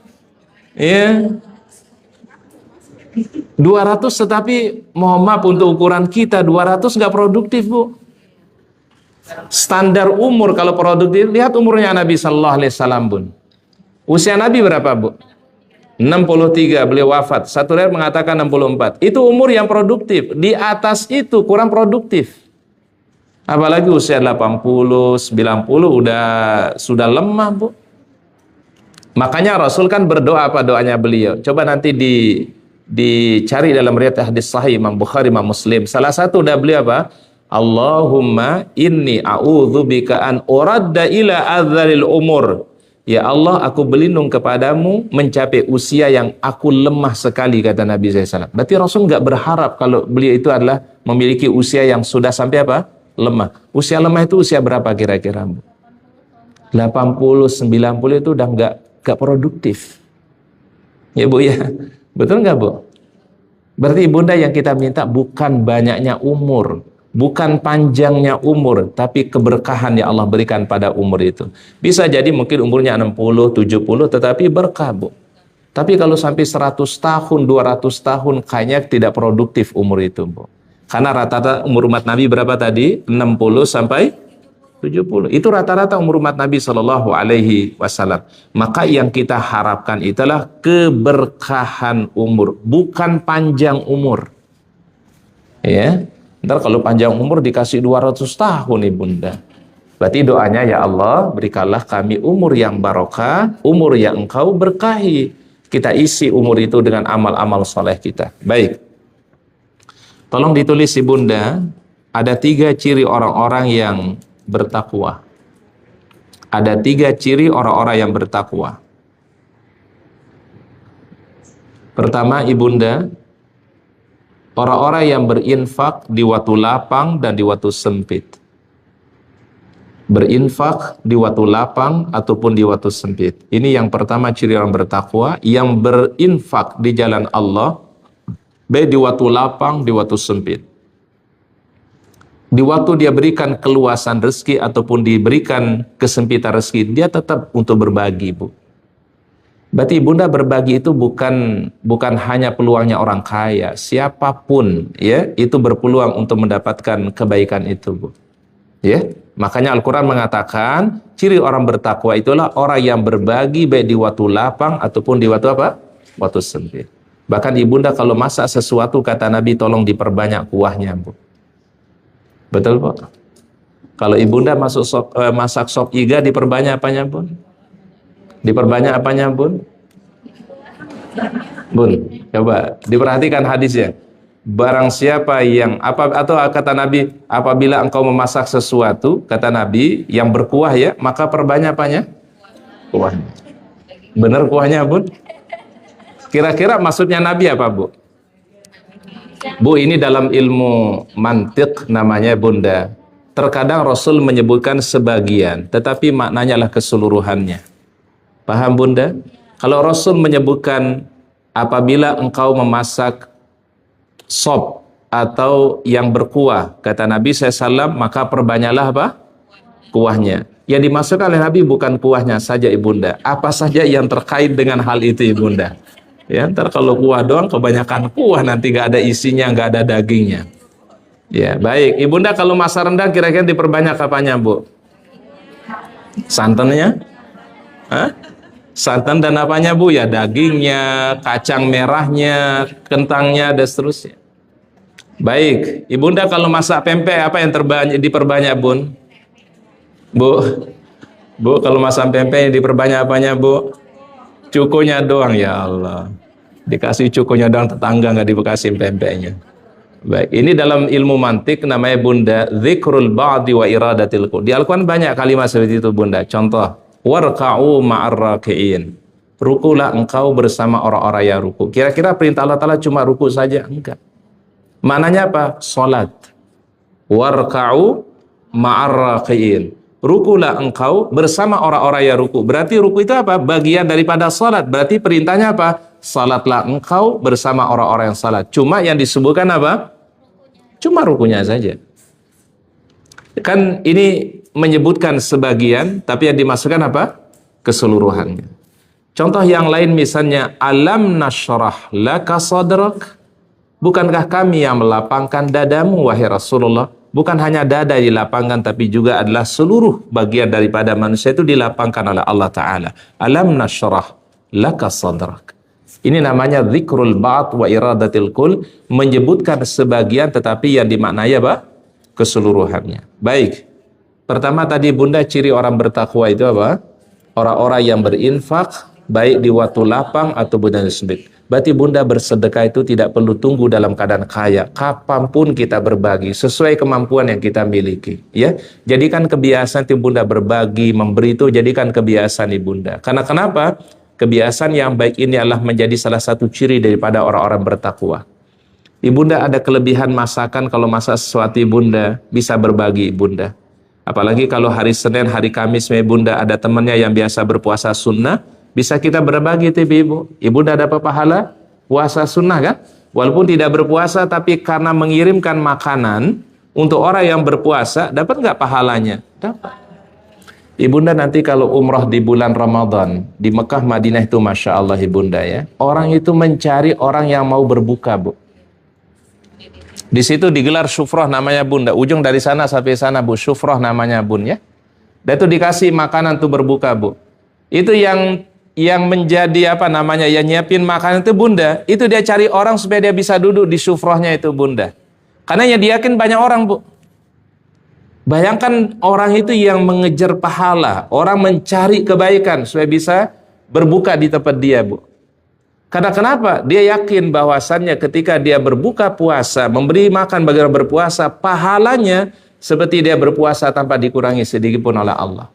Ya. 200 tetapi mohon maaf untuk ukuran kita 200 nggak produktif Bu. Standar umur kalau produktif, lihat umurnya Nabi Sallallahu Alaihi Wasallam Bun. Usia Nabi berapa Bu? 63 beliau wafat. Satu riwayat mengatakan 64. Itu umur yang produktif. Di atas itu kurang produktif. Apalagi usia 80, 90 sudah lemah Bu. Makanya Rasul kan berdoa apa doanya beliau? Coba nanti dicari dalam riwayat hadis sahih Imam Bukhari, Imam Muslim. Salah satu udah beliau apa? Allahumma inni a'udzubika an uradda ila adzalil umur. Ya Allah, aku berlindung kepadamu mencapai usia yang aku lemah sekali, kata Nabi SAW. Berarti Rasul nggak berharap kalau beliau itu adalah memiliki usia yang sudah sampai apa? Lemah. Usia lemah itu usia berapa kira-kira? 80, 90 itu udah nggak produktif. Ya Bu ya, betul nggak Bu? Berarti Bunda yang kita minta bukan banyaknya umur, bukan panjangnya umur, tapi keberkahan yang Allah berikan pada umur itu. Bisa jadi mungkin umurnya 60, 70, tetapi berkah Bu. Tapi kalau sampai 100 tahun, 200 tahun, kayaknya tidak produktif umur itu Bu. Karena rata-rata umur umat Nabi berapa tadi? 60 sampai 70. Itu rata-rata umur umat Nabi Shallallahu Alaihi Wasallam. Maka yang kita harapkan itulah keberkahan umur, bukan panjang umur. Ya, ntar kalau panjang umur dikasih 200 tahun ibunda. Berarti doanya, ya Allah, berikanlah kami umur yang barokah, umur yang Engkau berkahi. Kita isi umur itu dengan amal-amal soleh kita. Baik. Tolong ditulis ibunda, ada 3 ciri orang-orang yang bertakwa. Ada 3 ciri orang-orang yang bertakwa. Pertama, ibunda, orang-orang yang berinfak di waktu lapang dan di waktu sempit. Berinfak di waktu lapang ataupun di waktu sempit. Ini yang pertama ciri orang bertakwa, yang berinfak di jalan Allah, baik di waktu lapang, di waktu sempit. Di waktu dia berikan keluasan rezeki ataupun diberikan kesempitan rezeki, dia tetap untuk berbagi, Bu. Berarti ibunda, berbagi itu bukan hanya peluangnya orang kaya, siapapun ya itu berpeluang untuk mendapatkan kebaikan itu, Bu. Ya, makanya Al-Qur'an mengatakan ciri orang bertakwa itulah orang yang berbagi baik di waktu lapang ataupun di waktu apa? Waktu sempit. Bahkan ibunda kalau masak sesuatu, kata Nabi, tolong diperbanyak kuahnya, Bu. Betul, Bu? Kalau ibunda masak sop iga, diperbanyak apanya, Bun? Diperbanyak apanya, Bun? Bun, coba diperhatikan hadisnya. Barang siapa yang atau kata Nabi, apabila engkau memasak sesuatu, kata Nabi, yang berkuah ya, maka perbanyak apanya? Kuahnya. Benar kuahnya, Bun? Kira-kira maksudnya Nabi apa, Bu? Bu, ini dalam ilmu mantiq namanya, Bunda. Terkadang Rasul menyebutkan sebagian, tetapi maknanya adalah keseluruhannya. Paham, Bunda? Kalau Rasul menyebutkan apabila engkau memasak sop atau yang berkuah, kata Nabi SAW, maka perbanyaklah apa? Kuahnya. Yang dimaksudkan oleh Nabi bukan kuahnya saja, ibunda, apa saja yang terkait dengan hal itu, ibunda. Ya, ntar kalau kuah doang kebanyakan kuah, nanti gak ada isinya, gak ada dagingnya. Ya, baik. Ibunda kalau masak rendang kira-kira diperbanyak apanya, Bu? Santannya? Hah? Santan dan apanya, Bu? Ya, dagingnya, kacang merahnya, kentangnya, dan seterusnya. Baik, ibunda kalau masak pempek apa yang diperbanyak, Bun? Bu, kalau masak pempek diperbanyak apanya, Bu? Cukonya doang, ya Allah. Dikasih cukonya doang, tetangga nggak dikasih pempeknya. Baik, ini dalam ilmu mantik namanya, Bunda, dzikrul ba'di wa iradatil qul. Di Al-Quran banyak kalimat seperti itu, Bunda. Contoh, warka'u ma'ar raki'in. Rukulah engkau bersama orang-orang yang ruku. Kira-kira perintah Allah Ta'ala cuma ruku saja? Enggak. Maknanya apa? Salat. Warka'u ma'ar raki'in. Rukulah engkau bersama orang-orang yang ruku. Berarti ruku itu apa? Bagian daripada salat. Berarti perintahnya apa? Salatlah engkau bersama orang-orang yang salat. Cuma yang disebutkan apa? Cuma rukunya saja. Kan ini menyebutkan sebagian, tapi yang dimasukkan apa? Keseluruhannya. Contoh yang lain misalnya, alam nashrah laka sadrak. Bukankah kami yang melapangkan dadamu, wahai Rasulullah? Bukan hanya dada dilapangkan, tapi juga adalah seluruh bagian daripada manusia itu dilapangkan oleh Allah Ta'ala. Alam nashrah laka sadrak. Ini namanya dzikrul ba'd wa iradatil kul, menyebutkan sebagian tetapi yang dimaknai apa? Keseluruhannya. Baik. Pertama tadi, Bunda, ciri orang bertakwa itu apa? Orang-orang yang berinfak baik di waktu lapang atau bulan sempit. Berarti, Bunda, bersedekah itu tidak perlu tunggu dalam keadaan kaya. Kapanpun kita berbagi sesuai kemampuan yang kita miliki. Ya, jadikan kebiasaan itu, Bunda, berbagi, memberi itu jadikan kebiasaan, Bunda. Karena kenapa? Kebiasaan yang baik ini adalah menjadi salah satu ciri daripada orang-orang bertakwa. Ibunda ada kelebihan masakan, kalau masak sesuatu Ibunda bisa berbagi, Ibunda. Apalagi kalau hari Senin, hari Kamis, Ibunda ada temannya yang biasa berpuasa sunnah, bisa kita berbagi itu, Ibu. Ibunda dapat pahala puasa sunnah kan? Walaupun tidak berpuasa, tapi karena mengirimkan makanan untuk orang yang berpuasa, dapat nggak pahalanya? Dapat. Ibunda nanti kalau umrah di bulan Ramadan di Mekah, Madinah itu Masya Allah, Ibunda ya, orang itu mencari orang yang mau berbuka, Bu. Di situ digelar syufrah namanya, Bunda. Ujung dari sana sampai sana, Bu, syufrah namanya, Bun ya. Dan itu dikasih makanan tuh berbuka, Bu. Itu yang menjadi apa namanya, yang nyiapin makanan itu bunda. Itu dia cari orang supaya dia bisa duduk di sufrohnya itu bunda. Karena yang diyakin banyak orang, Bu. Bayangkan orang itu yang mengejar pahala, orang mencari kebaikan supaya bisa berbuka di tempat dia, Bu. Karena kenapa? Dia yakin bahwasannya ketika dia berbuka puasa, memberi makan bagi orang berpuasa, pahalanya seperti dia berpuasa tanpa dikurangi sedikit pun oleh Allah.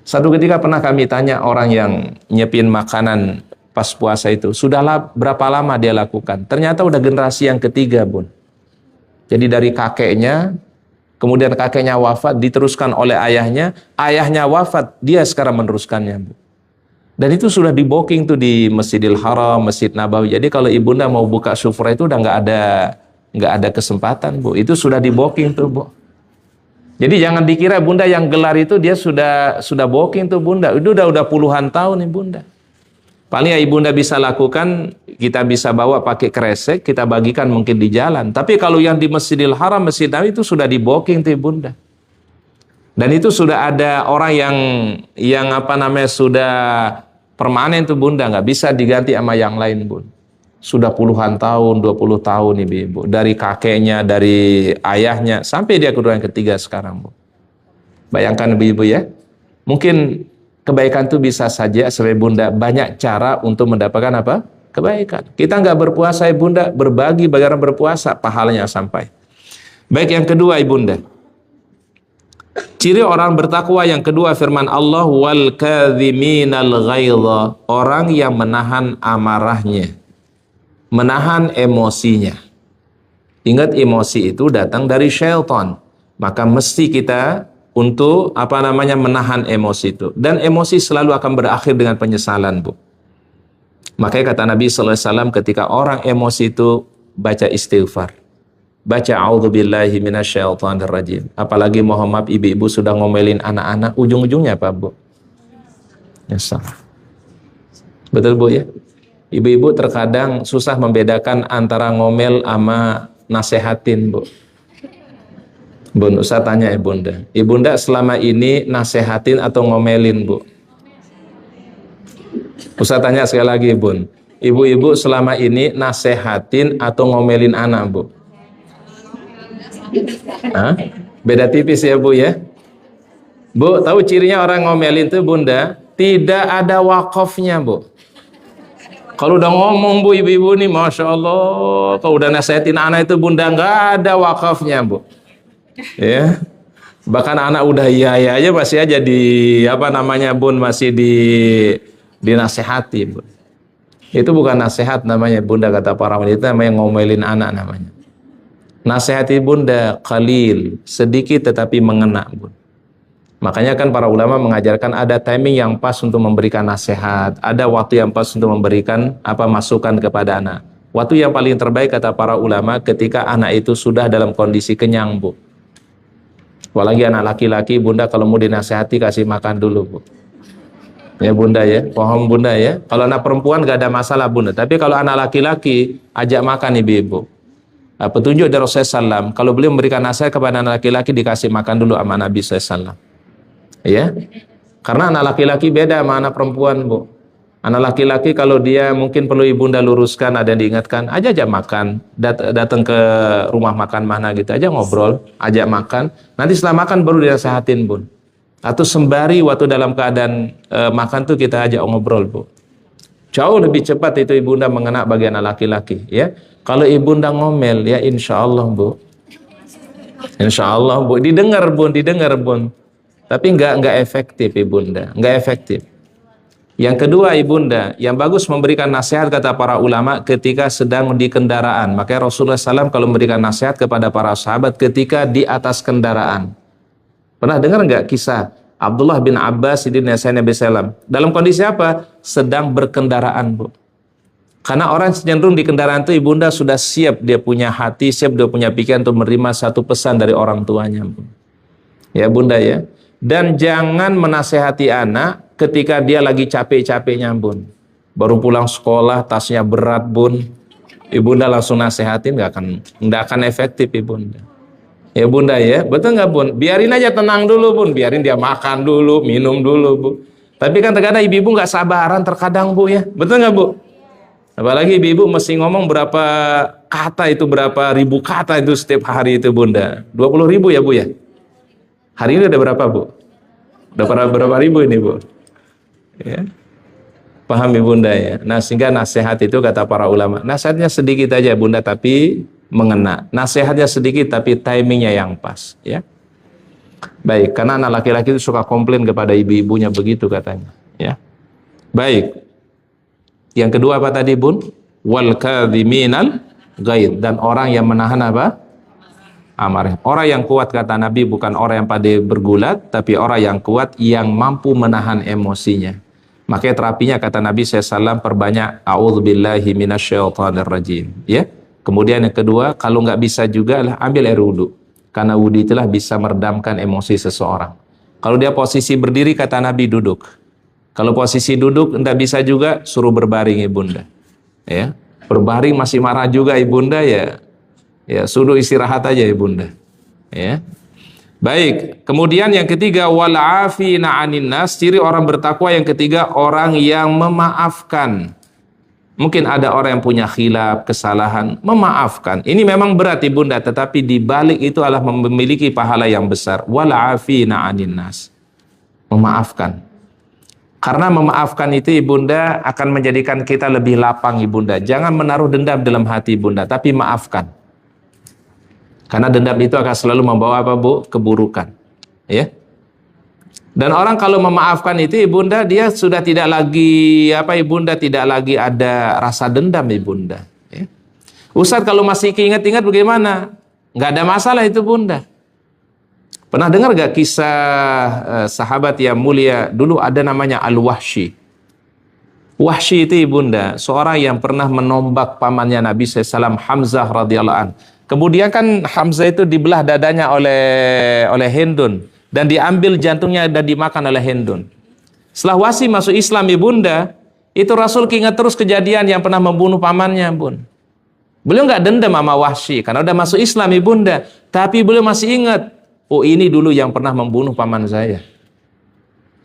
Satu ketika pernah kami tanya orang yang nyepin makanan pas puasa itu, berapa lama dia lakukan? Ternyata udah generasi yang ketiga, Bun. Jadi dari kakeknya, kemudian kakeknya wafat, diteruskan oleh ayahnya, ayahnya wafat, dia sekarang meneruskannya, Bu. Dan itu sudah di booking tuh di Masjidil Haram, Masjid Nabawi. Jadi kalau ibunda mau buka syufra itu udah nggak ada kesempatan, Bu. Itu sudah di booking tuh, Bu. Jadi jangan dikira bunda yang gelar itu dia sudah booking tuh, bunda. Itu udah puluhan tahun nih, bunda. Paling ya ibunda bisa lakukan, kita bisa bawa pakai kresek, kita bagikan mungkin di jalan. Tapi kalau yang di Masjidil Haram, Masjid Nabawi itu sudah di booking tuh, bunda. Dan itu sudah ada orang yang apa namanya sudah permanen tuh, bunda, nggak bisa diganti sama yang lain, bun. Sudah puluhan tahun, 20 tahun nih, Bu. Dari kakeknya, dari ayahnya, sampai dia kedua yang ketiga sekarang, Bu. Bayangkan, Ibu ya. Mungkin kebaikan itu bisa saja sebagai bunda banyak cara untuk mendapatkan apa? Kebaikan. Kita nggak berpuasa, ibunda, berbagi bagi orang berpuasa, pahalanya sampai. Baik, yang kedua, ibunda. Ciri orang bertakwa yang kedua firman Allah, wal kadhiminal ghaidha, orang yang menahan amarahnya, menahan emosinya. Ingat, emosi itu datang dari syaitan. Maka mesti kita untuk apa namanya menahan emosi itu. Dan emosi selalu akan berakhir dengan penyesalan, Bu. Makanya kata Nabi sallallahu alaihi wasallam ketika orang emosi itu baca istighfar. Baca a'udzubillahi minasyaitonir rajim. Apalagi mohon maaf ibu-ibu sudah ngomelin anak-anak, ujung-ujungnya apa, Bu? Nyesal. Betul, Bu ya? Ibu-ibu terkadang susah membedakan antara ngomel sama nasehatin, Bu. Bun, Ustaz tanya ibunda. Ibunda selama ini nasehatin atau ngomelin, Bu? Ustaz tanya sekali lagi, Bun. Ibu-ibu selama ini nasehatin atau ngomelin anak, Bu? Hah? Beda tipis ya, Bu ya. Bu, tahu cirinya orang ngomelin itu, bunda, tidak ada wakafnya, Bu. Kalau udah ngomong, Bu, ibu-ibu nih, Masya Allah, kalau udah nasihatin anak itu, bunda, nggak ada wakafnya, Bu. Ya, bahkan anak udah iya aja masih aja di apa namanya, Bun, masih dinasehati, Bu. Itu bukan nasihat namanya, bunda, kata para wanita, namanya ngomelin anak namanya. Nasihati bunda qalil, sedikit tetapi mengena, Bun. Makanya kan para ulama mengajarkan ada timing yang pas untuk memberikan nasihat, ada waktu yang pas untuk memberikan apa masukan kepada anak. Waktu yang paling terbaik kata para ulama ketika anak itu sudah dalam kondisi kenyang, Bu. Apalagi anak laki-laki, bunda kalau mau dinasihati kasih makan dulu, Bu. Ya, bunda ya, paham, bunda ya. Kalau anak perempuan gak ada masalah, bunda. Tapi kalau anak laki-laki ajak makan, ibu-ibu. Petunjuk dari Rasulullah SAW, kalau beliau memberikan nasihat kepada anak laki-laki dikasih makan dulu sama Nabi SAW. Ya, karena anak laki-laki beda sama anak perempuan, Bu. Anak laki-laki kalau dia mungkin perlu ibunda luruskan, ada yang diingatkan, ajak makan, datang ke rumah makan mana gitu, aja ngobrol, ajak makan. Nanti setelah makan baru dinasehatin, Bun. Atau sembari waktu dalam keadaan makan tuh kita ajak ngobrol, Bu. Jauh lebih cepat itu ibunda mengena bagi anak laki-laki, ya. Kalau ibunda ngomel, ya insya Allah, Bu. Insya Allah, Bu. Didengar, Bun. Tapi nggak efektif, ibunda. Nggak efektif. Yang kedua, ibunda, yang bagus memberikan nasihat kata para ulama ketika sedang di kendaraan. Makanya Rasulullah SAW kalau memberikan nasihat kepada para sahabat ketika di atas kendaraan. Pernah dengar nggak kisah Abdullah bin Abbas di nasihat Nabi SAW? Dalam kondisi apa? Sedang berkendaraan, Bu. Karena orang cenderung di kendaraan itu ibunda sudah siap, dia punya hati, siap dia punya pikiran untuk menerima satu pesan dari orang tuanya, Bu. Ya, bunda ya. Dan jangan menasehati anak ketika dia lagi capek-capeknya, Bun. Baru pulang sekolah, tasnya berat, Bun. Ibunda langsung nasehatin, nggak akan efektif, ibunda. Ya bunda ya, betul nggak bun? Biarin aja tenang dulu bun, biarin dia makan dulu, minum dulu bu. Tapi kan terkadang ibu-ibu nggak sabaran terkadang bu ya, betul nggak bu? Apalagi ibu-ibu mesti ngomong berapa kata itu, berapa ribu kata itu setiap hari itu bunda. 20.000 ya bu ya? Hari ini ada berapa bu? Udah berapa ribu ini bu? Ya. Paham ya bunda ya? Nah sehingga nasihat itu kata para ulama, nasihatnya sedikit aja bunda tapi mengena. Nasihatnya sedikit tapi timingnya yang pas ya. Baik, karena anak laki-laki itu suka komplain kepada ibu-ibunya begitu katanya ya. Baik. Yang kedua apa tadi bun? Wal kadhiminal ghaidh, dan orang yang menahan apa? Amarah. Orang yang kuat kata Nabi bukan orang yang pandai bergulat, tapi orang yang kuat yang mampu menahan emosinya. Makanya terapinya kata Nabi SAW perbanyak a'udzubillahi minasyaitonirrajim ya. Kemudian yang kedua, kalau nggak bisa juga lah ambil air wudhu, karena wudhu itulah bisa meredamkan emosi seseorang. Kalau dia posisi berdiri kata Nabi duduk. Kalau posisi duduk tidak bisa juga suruh berbaring ibunda. Ya, berbaring masih marah juga ibunda ya. Ya, suruh istirahat aja ibunda. Ya. Baik, kemudian yang ketiga wal afina 'anin nas, ciri orang bertakwa yang ketiga orang yang memaafkan. Mungkin ada orang yang punya khilaf, kesalahan, memaafkan. Ini memang berat ibunda, tetapi di balik itu adalah memiliki pahala yang besar. Wal afina 'anin nas. Memaafkan. Karena memaafkan itu ibunda akan menjadikan kita lebih lapang ibunda. Jangan menaruh dendam dalam hati ibunda, tapi maafkan. Karena dendam itu akan selalu membawa apa bu? Keburukan. Ya. Dan orang kalau memaafkan itu ibunda, dia sudah tidak lagi apa ibunda, tidak lagi ada rasa dendam ibunda. Ya. Ustadz kalau masih ingat-ingat bagaimana? Nggak ada masalah itu bunda. Pernah dengar gak kisah sahabat yang mulia? Dulu ada namanya Al-Wahsy. Wahsy itu ibunda, seorang yang pernah menombak pamannya Nabi SAW, Hamzah radhiyallahu an. Kemudian kan Hamzah itu dibelah dadanya oleh Hindun. Dan diambil jantungnya dan dimakan oleh Hindun. Setelah Wahsy masuk Islam ibunda, itu Rasul ingat terus kejadian yang pernah membunuh pamannya bun. Beliau nggak dendam sama Wahsy karena udah masuk Islam ibunda, tapi beliau masih ingat, oh ini dulu yang pernah membunuh paman saya.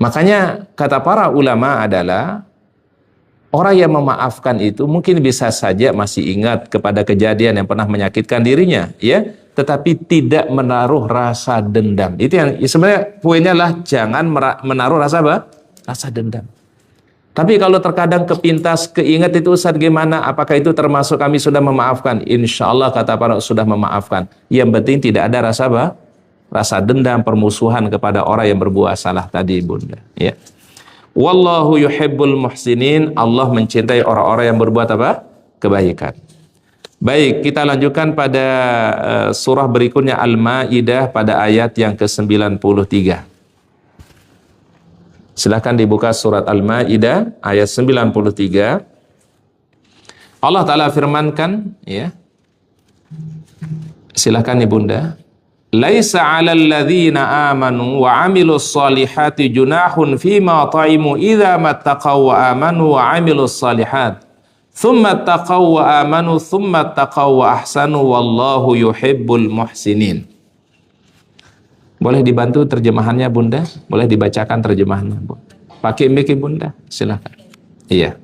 Makanya kata para ulama adalah orang yang memaafkan itu mungkin bisa saja masih ingat kepada kejadian yang pernah menyakitkan dirinya, ya. Tetapi tidak menaruh rasa dendam. Itu yang sebenarnya poinnya lah, jangan menaruh rasa apa? Rasa dendam. Tapi kalau terkadang kepintas keingat itu Ustaz gimana? Apakah itu termasuk kami sudah memaafkan? Insya Allah kata para sudah memaafkan. Yang penting tidak ada rasa apa? Rasa dendam, permusuhan kepada orang yang berbuat salah tadi bunda. Ya. Wallahu yuhibbul muhsinin. Allah mencintai orang-orang yang berbuat apa? Kebaikan. Baik, kita lanjutkan pada surah berikutnya Al-Maidah pada ayat yang ke-93. Silakan dibuka surat Al-Maidah ayat 93. Allah Ta'ala firmankan, ya. Silakan ibunda. Laisa 'alal ladzina amanu wa 'amilus solihati junahun fima ta'imu idza mattaqaw wa amanu wa 'amilus solihat. Thumma taqaw wa amanu thumma taqaw wa ahsanu wallahu yuhibbul muhsinin. Boleh dibantu terjemahannya bunda? Boleh dibacakan terjemahannya bu? Pakai mic bunda? Silakan. Iya.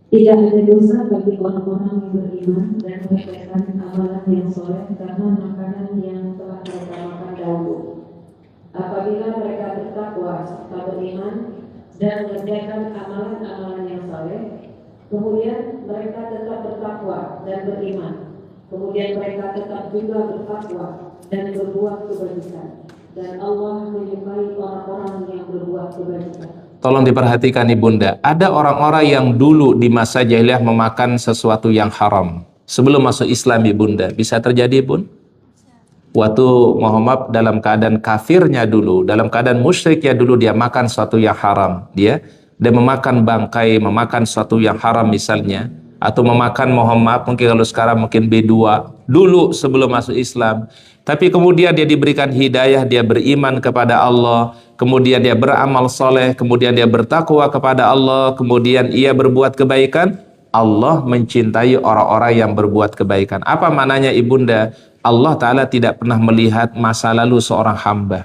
Tidak ada dosa bagi orang-orang yang beriman dan mengerjakan amalan yang soleh karena makanan yang telah mereka makan dahulu. Apabila mereka bertakwa serta beriman dan mengerjakan amalan-amalan yang saleh, kemudian mereka tetap bertakwa dan beriman, kemudian mereka tetap juga bertakwa dan berbuat kebajikan, dan Allah menyukai orang-orang yang berbuat kebajikan. Tolong diperhatikan ibunda, ada orang-orang yang dulu di masa jahiliyah memakan sesuatu yang haram sebelum masuk Islam ibunda. Bisa terjadi bun? Waktu Muhammad dalam keadaan kafirnya dulu, dalam keadaan musyriknya dulu, dia makan sesuatu yang haram. Dia memakan bangkai, memakan sesuatu yang haram misalnya, atau memakan Muhammad, mungkin kalau sekarang mungkin B2, dulu sebelum masuk Islam. Tapi kemudian dia diberikan hidayah, dia beriman kepada Allah, kemudian dia beramal soleh, kemudian dia bertakwa kepada Allah, kemudian ia berbuat kebaikan, Allah mencintai orang-orang yang berbuat kebaikan. Apa maknanya ibunda? Allah Ta'ala tidak pernah melihat masa lalu seorang hamba.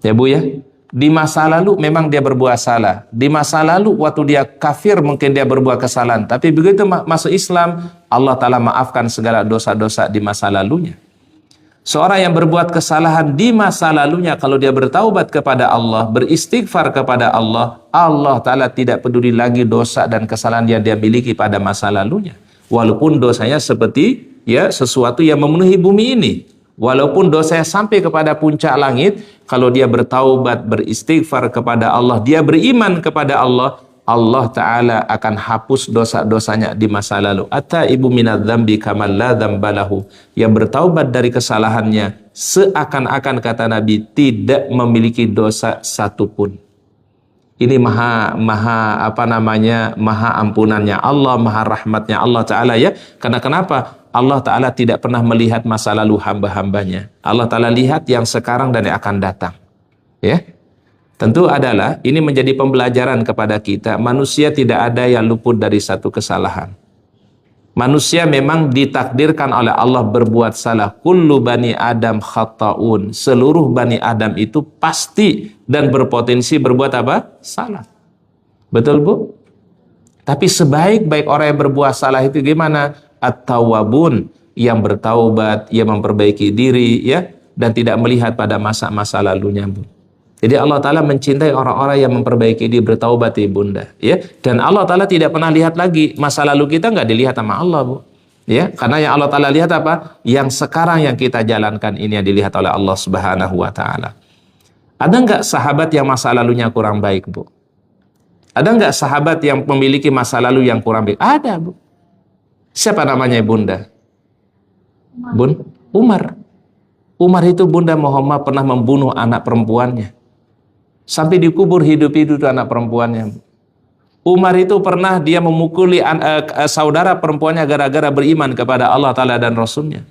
Ya Bu ya, di masa lalu memang dia berbuat salah. Di masa lalu waktu dia kafir mungkin dia berbuat kesalahan. Tapi begitu masuk Islam, Allah Ta'ala maafkan segala dosa-dosa di masa lalunya. Seorang yang berbuat kesalahan di masa lalunya, kalau dia bertaubat kepada Allah, beristighfar kepada Allah, Allah Ta'ala tidak peduli lagi dosa dan kesalahan yang dia miliki pada masa lalunya. Walaupun dosanya seperti ya sesuatu yang memenuhi bumi ini. Walaupun dosanya sampai kepada puncak langit, kalau dia bertaubat, beristighfar kepada Allah, dia beriman kepada Allah, Allah Ta'ala akan hapus dosa-dosanya di masa lalu. At-taibu minadz-dzambi kaman la dzambalahu. Yang bertaubat dari kesalahannya seakan-akan, kata Nabi, tidak memiliki dosa satupun. Ini maha ampunannya Allah, maha rahmatnya Allah Ta'ala ya. Karena kenapa? Allah Ta'ala tidak pernah melihat masa lalu hamba-hambanya. Allah Ta'ala lihat yang sekarang dan yang akan datang. Ya. Tentu adalah ini menjadi pembelajaran kepada kita. Manusia tidak ada yang luput dari satu kesalahan. Manusia memang ditakdirkan oleh Allah berbuat salah. Kullu bani Adam khata'un. Seluruh bani Adam itu pasti dan berpotensi berbuat apa? Salah. Betul Bu? Tapi sebaik-baik orang yang berbuat salah itu gimana? At-tawwabun, yang bertaubat, yang memperbaiki diri ya, dan tidak melihat pada masa-masa lalunya Bu. Jadi Allah Ta'ala mencintai orang-orang yang memperbaiki diri, bertaubat ibunda. Ya. Dan Allah Ta'ala tidak pernah lihat lagi. Masa lalu kita nggak dilihat sama Allah Bu. Ya. Karena yang Allah Ta'ala lihat apa? Yang sekarang yang kita jalankan ini yang dilihat oleh Allah Subhanahu Wa Ta'ala. Ada nggak sahabat yang masa lalunya kurang baik Bu? Ada nggak sahabat yang memiliki masa lalu yang kurang baik? Ada Bu. Siapa namanya ibunda? Bun? Umar. Umar itu Bunda Muhammad pernah membunuh anak perempuannya. Sampai dikubur hidup-hidup anak perempuannya. Umar itu pernah dia memukuli saudara perempuannya gara-gara beriman kepada Allah Ta'ala dan Rasulnya.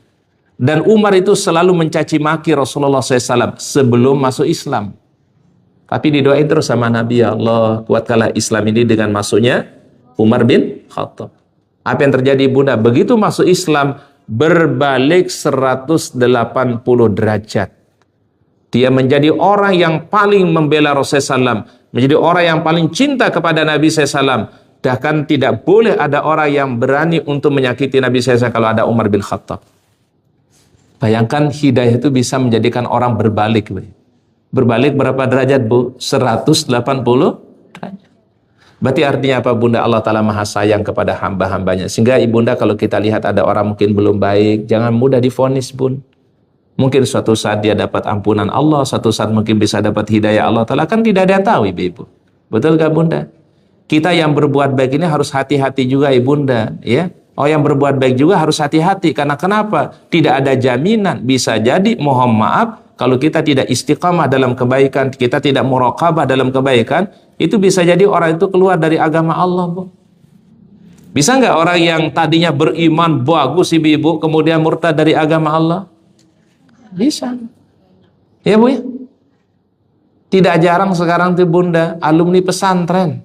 Dan Umar itu selalu mencaci maki Rasulullah SAW sebelum masuk Islam. Tapi didoain terus sama Nabi, ya Allah, kuatkanlah Islam ini dengan masuknya Umar bin Khattab. Apa yang terjadi Bunda? Begitu masuk Islam, berbalik 180 derajat. Dia menjadi orang yang paling membela Rasulullah SAW, menjadi orang yang paling cinta kepada Nabi SAW. Bahkan tidak boleh ada orang yang berani untuk menyakiti Nabi SAW kalau ada Umar bin Khattab. Bayangkan hidayah itu bisa menjadikan orang berbalik. Berbalik berapa derajat Bu? 180 derajat. Berarti artinya apa Bunda? Allah Ta'ala maha sayang kepada hamba-hambanya. Sehingga ibunda kalau kita lihat ada orang mungkin belum baik, jangan mudah divonis Bun. Mungkin suatu saat dia dapat ampunan Allah, suatu saat mungkin bisa dapat hidayah Allah Ta'ala. Kan tidak ada yang tahu ibu-ibu. Betul gak Bunda? Kita yang berbuat baik ini harus hati-hati juga ibunda. Ya? Oh yang berbuat baik juga harus hati-hati. Karena kenapa? Tidak ada jaminan. Bisa jadi mohon maaf, kalau kita tidak istiqamah dalam kebaikan, kita tidak muraqabah dalam kebaikan, itu bisa jadi orang itu keluar dari agama Allah Bu. Bisa nggak orang yang tadinya beriman bagus ibu-ibu, kemudian murtad dari agama Allah? Bisa. Ya Bu ya. Tidak jarang sekarang tuh Bunda, alumni pesantren,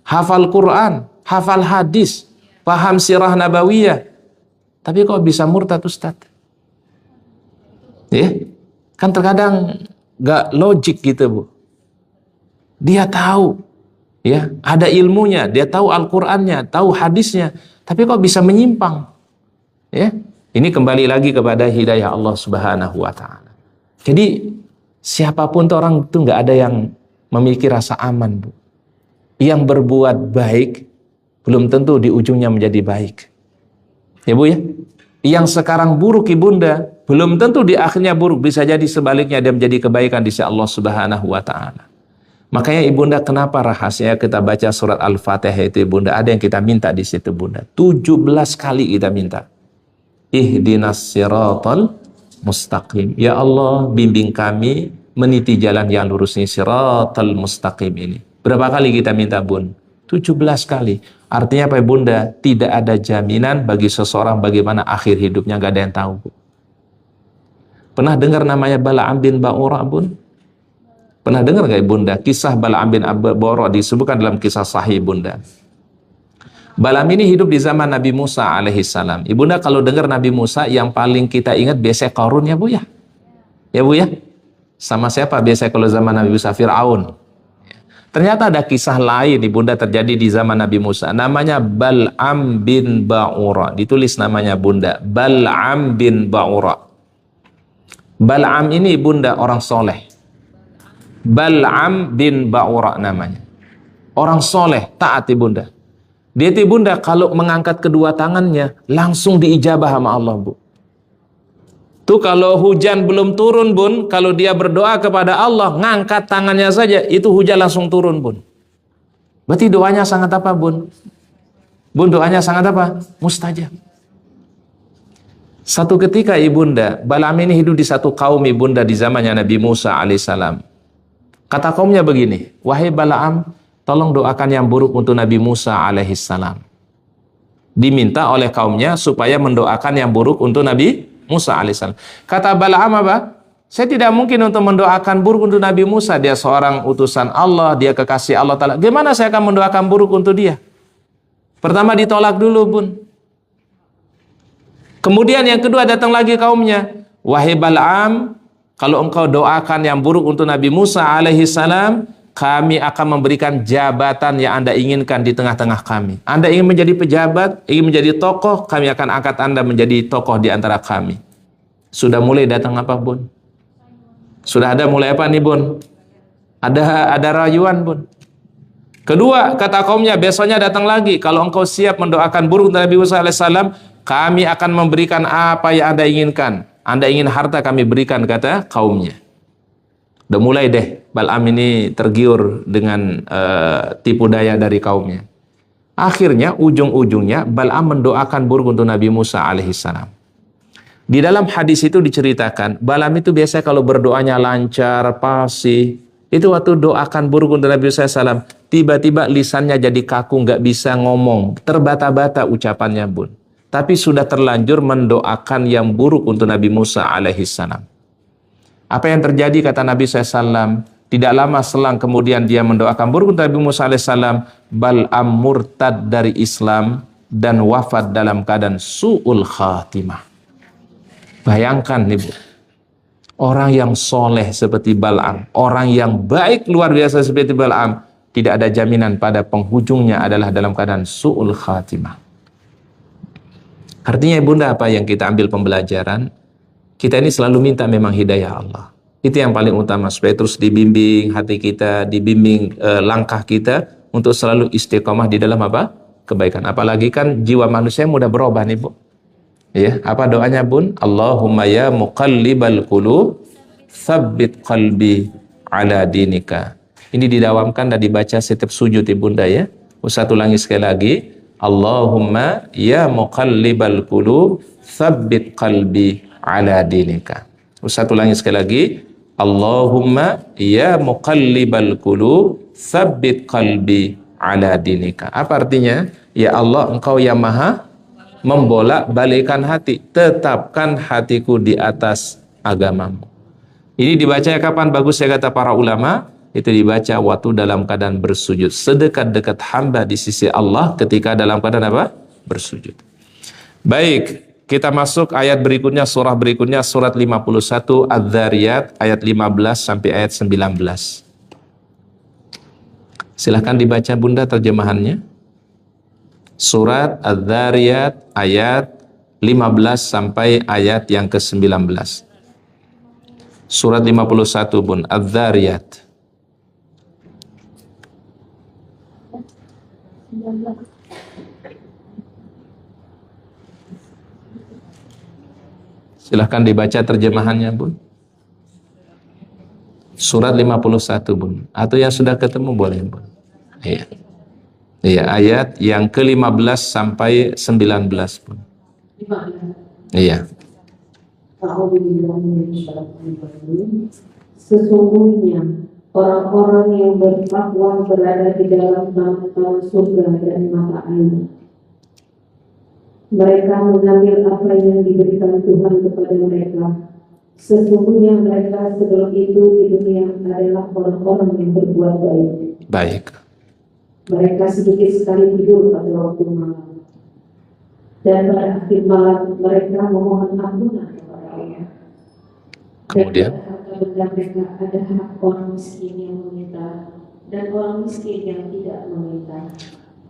hafal Quran, hafal hadis, paham sirah nabawiyah. Tapi kok bisa murtad Ustaz? Ya. Kan terkadang nggak logik gitu Bu. Dia tahu, ya, ada ilmunya, dia tahu Al-Qur'annya, tahu hadisnya, tapi kok bisa menyimpang? Ya. Ini kembali lagi kepada hidayah Allah Subhanahu wa Ta'ala. Jadi siapapun tuh orang itu nggak ada yang memiliki rasa aman, Bu. Yang berbuat baik belum tentu di ujungnya menjadi baik. Ya Bu ya. Yang sekarang buruk ibunda belum tentu di akhirnya buruk, bisa jadi sebaliknya dia menjadi kebaikan di sisi Allah Subhanahu wa Ta'ala. Makanya ibunda kenapa rahasia kita baca surat Al-Fatihah itu ibunda, ada yang kita minta di situ Bunda. 17 kali kita minta. Ihdinas siratal mustaqim. Ya Allah, bimbing kami meniti jalan yang lurus ini, siratal mustaqim ini. Berapa kali kita minta Bun? 17 kali. Artinya apa Bunda? Tidak ada jaminan bagi seseorang bagaimana akhir hidupnya, gak ada yang tahu Bu. Pernah dengar namanya Bala'am bin Ba'ura Bun? Pernah dengar gak Bunda? Kisah Bala'am bin Ba'ura disebutkan dalam kisah sahih Bunda. Balaam ini hidup di zaman Nabi Musa alaihissalam. Ibunda kalau dengar Nabi Musa yang paling kita ingat biasanya Qarun ya Bu ya? Ya Bu ya? Sama siapa biasanya kalau zaman Nabi Musa? Fir'aun. Ternyata ada kisah lain Ibunda terjadi di zaman Nabi Musa. Namanya Bal'am bin Ba'ura. Ditulis namanya Bunda. Bal'am bin Ba'ura. Bal'am ini Bunda orang soleh. Bal'am bin Ba'ura namanya. Orang soleh, taat Ibunda. Dia itu Bunda kalau mengangkat kedua tangannya langsung diijabah sama Allah Bu. Tuh kalau hujan belum turun Bun, kalau dia berdoa kepada Allah, ngangkat tangannya saja, itu hujan langsung turun Bun. Berarti doanya sangat apa Bun? Bun doanya sangat apa? Mustajab. Satu ketika Ibunda, Balaam ini hidup di satu kaum Ibunda di zamannya Nabi Musa alaihissalam. Kata kaumnya begini, wahai Balaam, tolong doakan yang buruk untuk Nabi Musa alaihissalam. Diminta oleh kaumnya supaya mendoakan yang buruk untuk Nabi Musa alaihissalam. Kata Balaam apa? Saya tidak mungkin untuk mendoakan buruk untuk Nabi Musa. Dia seorang utusan Allah, dia kekasih Allah Ta'ala. Gimana saya akan mendoakan buruk untuk dia? Pertama ditolak dulu Bun. Kemudian yang kedua datang lagi kaumnya. Wahai Balaam, kalau engkau doakan yang buruk untuk Nabi Musa alaihissalam, kami akan memberikan jabatan yang Anda inginkan di tengah-tengah kami. Anda ingin menjadi pejabat, ingin menjadi tokoh, kami akan angkat Anda menjadi tokoh di antara kami. Sudah mulai datang apa Bun? Sudah ada mulai apa nih Bun? Ada rayuan Bun. Kedua, kata kaumnya, besoknya datang lagi. Kalau engkau siap mendoakan buruk untuk Nabi Musa alaihissalam, kami akan memberikan apa yang Anda inginkan. Anda ingin harta, kami berikan, kata kaumnya. Udah mulai deh Bal'am ini tergiur dengan tipu daya dari kaumnya. Akhirnya ujung-ujungnya Bal'am mendoakan buruk untuk Nabi Musa alaihissalam. Di dalam hadis itu diceritakan Bal'am itu biasanya kalau berdoanya lancar, fasih. Itu waktu doakan buruk untuk Nabi Musa alaihissalam, tiba-tiba lisannya jadi kaku, nggak bisa ngomong, terbata-bata ucapannya Bun. Tapi sudah terlanjur mendoakan yang buruk untuk Nabi Musa alaihissalam. Apa yang terjadi kata Nabi SAW, tidak lama selang kemudian dia mendoakan buruk untuk Nabi Musa alaihissalam, Bal'am murtad dari Islam dan wafat dalam keadaan su'ul khatimah. Bayangkan nih Bu, orang yang soleh seperti Bal'am, orang yang baik luar biasa seperti Bal'am, tidak ada jaminan pada penghujungnya adalah dalam keadaan su'ul khatimah. Artinya Bunda apa yang kita ambil pembelajaran? Kita ini selalu minta memang hidayah Allah. Itu yang paling utama, supaya terus dibimbing hati kita, dibimbing langkah kita untuk selalu istiqomah di dalam apa? Kebaikan. Apalagi kan jiwa manusia mudah berubah nih Bu. Ya, apa doanya Bun? Allahumma ya muqallibal qulub, tsabbit qalbi ala dinika. Ini didawamkan dan dibaca setiap sujud Ibunda ya. Ustaz ulangi sekali lagi. Allahumma ya muqallibal qulub, tsabbit qalbi ala dinika. Ustaz ulangi sekali lagi. Allahumma ya muqallibal qulub, tsabbit qalbi ala dinika. Apa artinya? Ya Allah, Engkau yang maha membolak-balikkan hati, tetapkan hatiku di atas agamamu. Ini dibaca kapan bagus ya kata para ulama? Itu dibaca waktu dalam keadaan bersujud. Sedekat-dekat hamba di sisi Allah ketika dalam keadaan apa? Bersujud. Baik, kita masuk ayat berikutnya, surah berikutnya, surat 51 Adz-Dzariyat ayat 15 sampai ayat 19. Silahkan dibaca Bunda terjemahannya. Surat Adz-Dzariyat ayat 15 sampai ayat yang ke-19. Surat 51 Bun, Adz-Dzariyat. Silahkan dibaca terjemahannya Bun. Surat 51 Bun. Atau yang sudah ketemu boleh Bun. Iya. Iya, ayat yang ke-15 sampai 19 Bun. Iya. Sesungguhnya orang-orang yang bertakwa berada di dalam taman-taman surga dan mata air. Mereka mengambil apa yang diberikan Tuhan kepada mereka. Sesungguhnya mereka sebelum itu di dunia adalah orang-orang yang berbuat baik. Baik. Mereka sedikit sekali tidur pada waktu malam. Dan pada akhir malam mereka memohon ampunan kepada Allah. Kemudian, dan pada harta benda mereka ada hak orang miskin yang meminta dan orang miskin yang tidak meminta.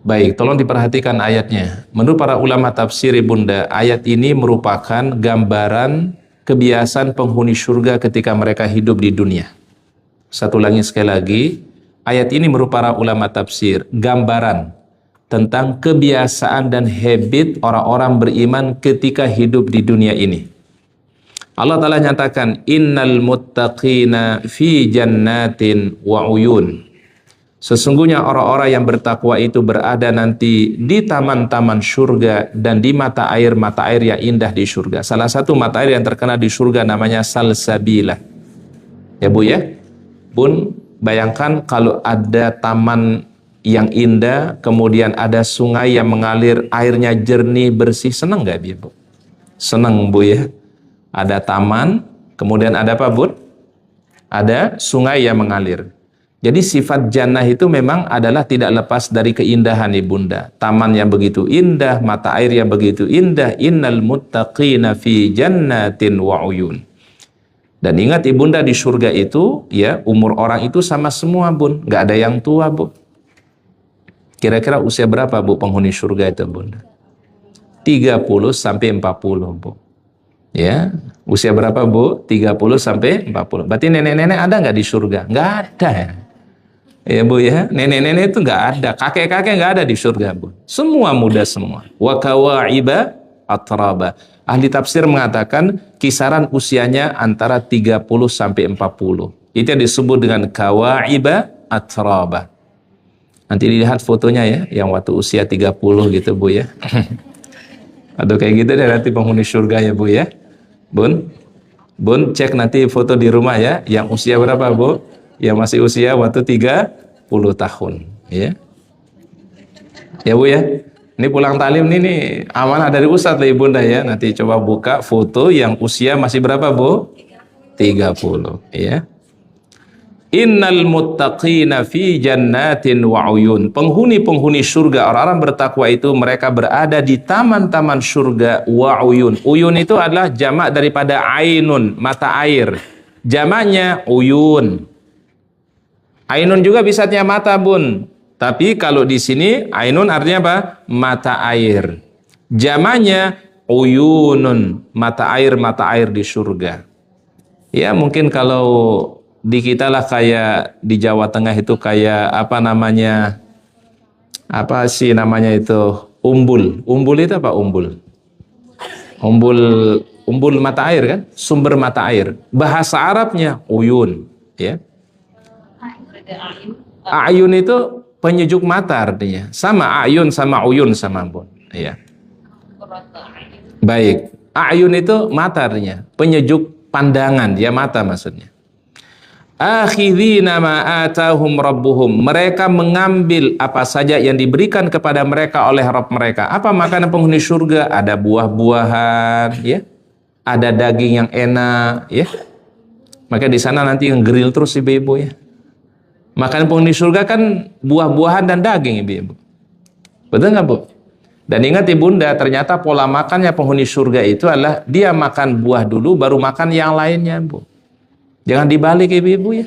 baik, tolong diperhatikan ayatnya. Menurut para ulama tafsir Ibunda, ayat ini merupakan gambaran kebiasaan penghuni surga ketika mereka hidup di dunia. Satu lagi sekali lagi, ayat ini menurut para ulama tafsir gambaran tentang kebiasaan dan habit orang-orang beriman ketika hidup di dunia ini. Allah Ta'ala nyatakan, innal muttaqina fi jannatin wa uyun. Sesungguhnya orang-orang yang bertakwa itu berada nanti di taman-taman surga dan di mata air yang indah di surga. Salah satu mata air yang terkenal di surga namanya Salsabilah. Ya Bu ya? Bun, bayangkan kalau ada taman yang indah, kemudian ada sungai yang mengalir, airnya jernih, bersih, senang nggak Bu? Senang Bu ya? Ada taman, kemudian ada apa Bun? Ada sungai yang mengalir. Jadi sifat jannah itu memang adalah tidak lepas dari keindahan Ibunda. Taman yang begitu indah, mata air yang begitu indah, innal muttaqina fi jannatin wa uyun. Dan ingat Ibunda di surga itu, ya umur orang itu sama semua Bun, nggak ada yang tua Bu. Kira-kira usia berapa Bu penghuni surga itu Bunda? 30 sampai 40 Bu. Ya, usia berapa Bu? 30 sampai 40. Berarti nenek-nenek ada nggak di surga? Nggak ada ya. Ya Bu ya, nenek-nenek itu nggak ada, kakek-kakek nggak ada di surga Bu. Semua muda semua. Wa kawa'iba atraba. Ahli tafsir mengatakan kisaran usianya antara 30 sampai 40. Itu yang disebut dengan kawa'iba atraba. Nanti dilihat fotonya ya, yang waktu usia 30 gitu Bu ya. Aduh kayak gitu deh nanti penghuni surga ya Bu ya. Bun cek nanti foto di rumah ya, yang usia berapa Bu? Yang masih usia waktu 30 tahun ya. Ya Bu ya. Ini pulang talim nih amanah dari Ustadz lah Ibunda ya. Nanti coba buka foto yang usia masih berapa Bu? 30 ya. Innal muttaqina fi jannatin wa uyun. Penghuni-penghuni surga, orang-orang bertakwa itu mereka berada di taman-taman surga wa uyun. Uyun itu adalah jamak daripada ainun, mata air. Jamaknya uyun. Ainun juga bisa artinya mata Bun. Tapi kalau di sini ainun artinya apa? Mata air. Jamaknya uyunun, mata air di surga. Ya mungkin kalau di kita lah kayak di Jawa Tengah itu kayak apa namanya, apa sih namanya itu, umbul itu apa umbul mata air kan, sumber mata air, bahasa Arabnya uyun ya. Ayun itu penyejuk mata artinya, sama ayun sama uyun sama Bun ya. Baik, ayun itu mata artinya, penyejuk pandangan ya, mata maksudnya. Akhidhina ma atahum rabbuhum, mereka mengambil apa saja yang diberikan kepada mereka oleh Rabb mereka. Apa makanan penghuni surga? Ada buah-buahan ya, ada daging yang enak ya. Maka di sana nanti yang grill terus ibu-ibu ya. Makanan penghuni surga kan buah-buahan dan daging ibu-ibu. Betul nggak Bu? Dan ingat Ibunda, ternyata pola makannya penghuni surga itu adalah dia makan buah dulu baru makan yang lainnya Bu. Jangan dibalik ibu-ibu ya.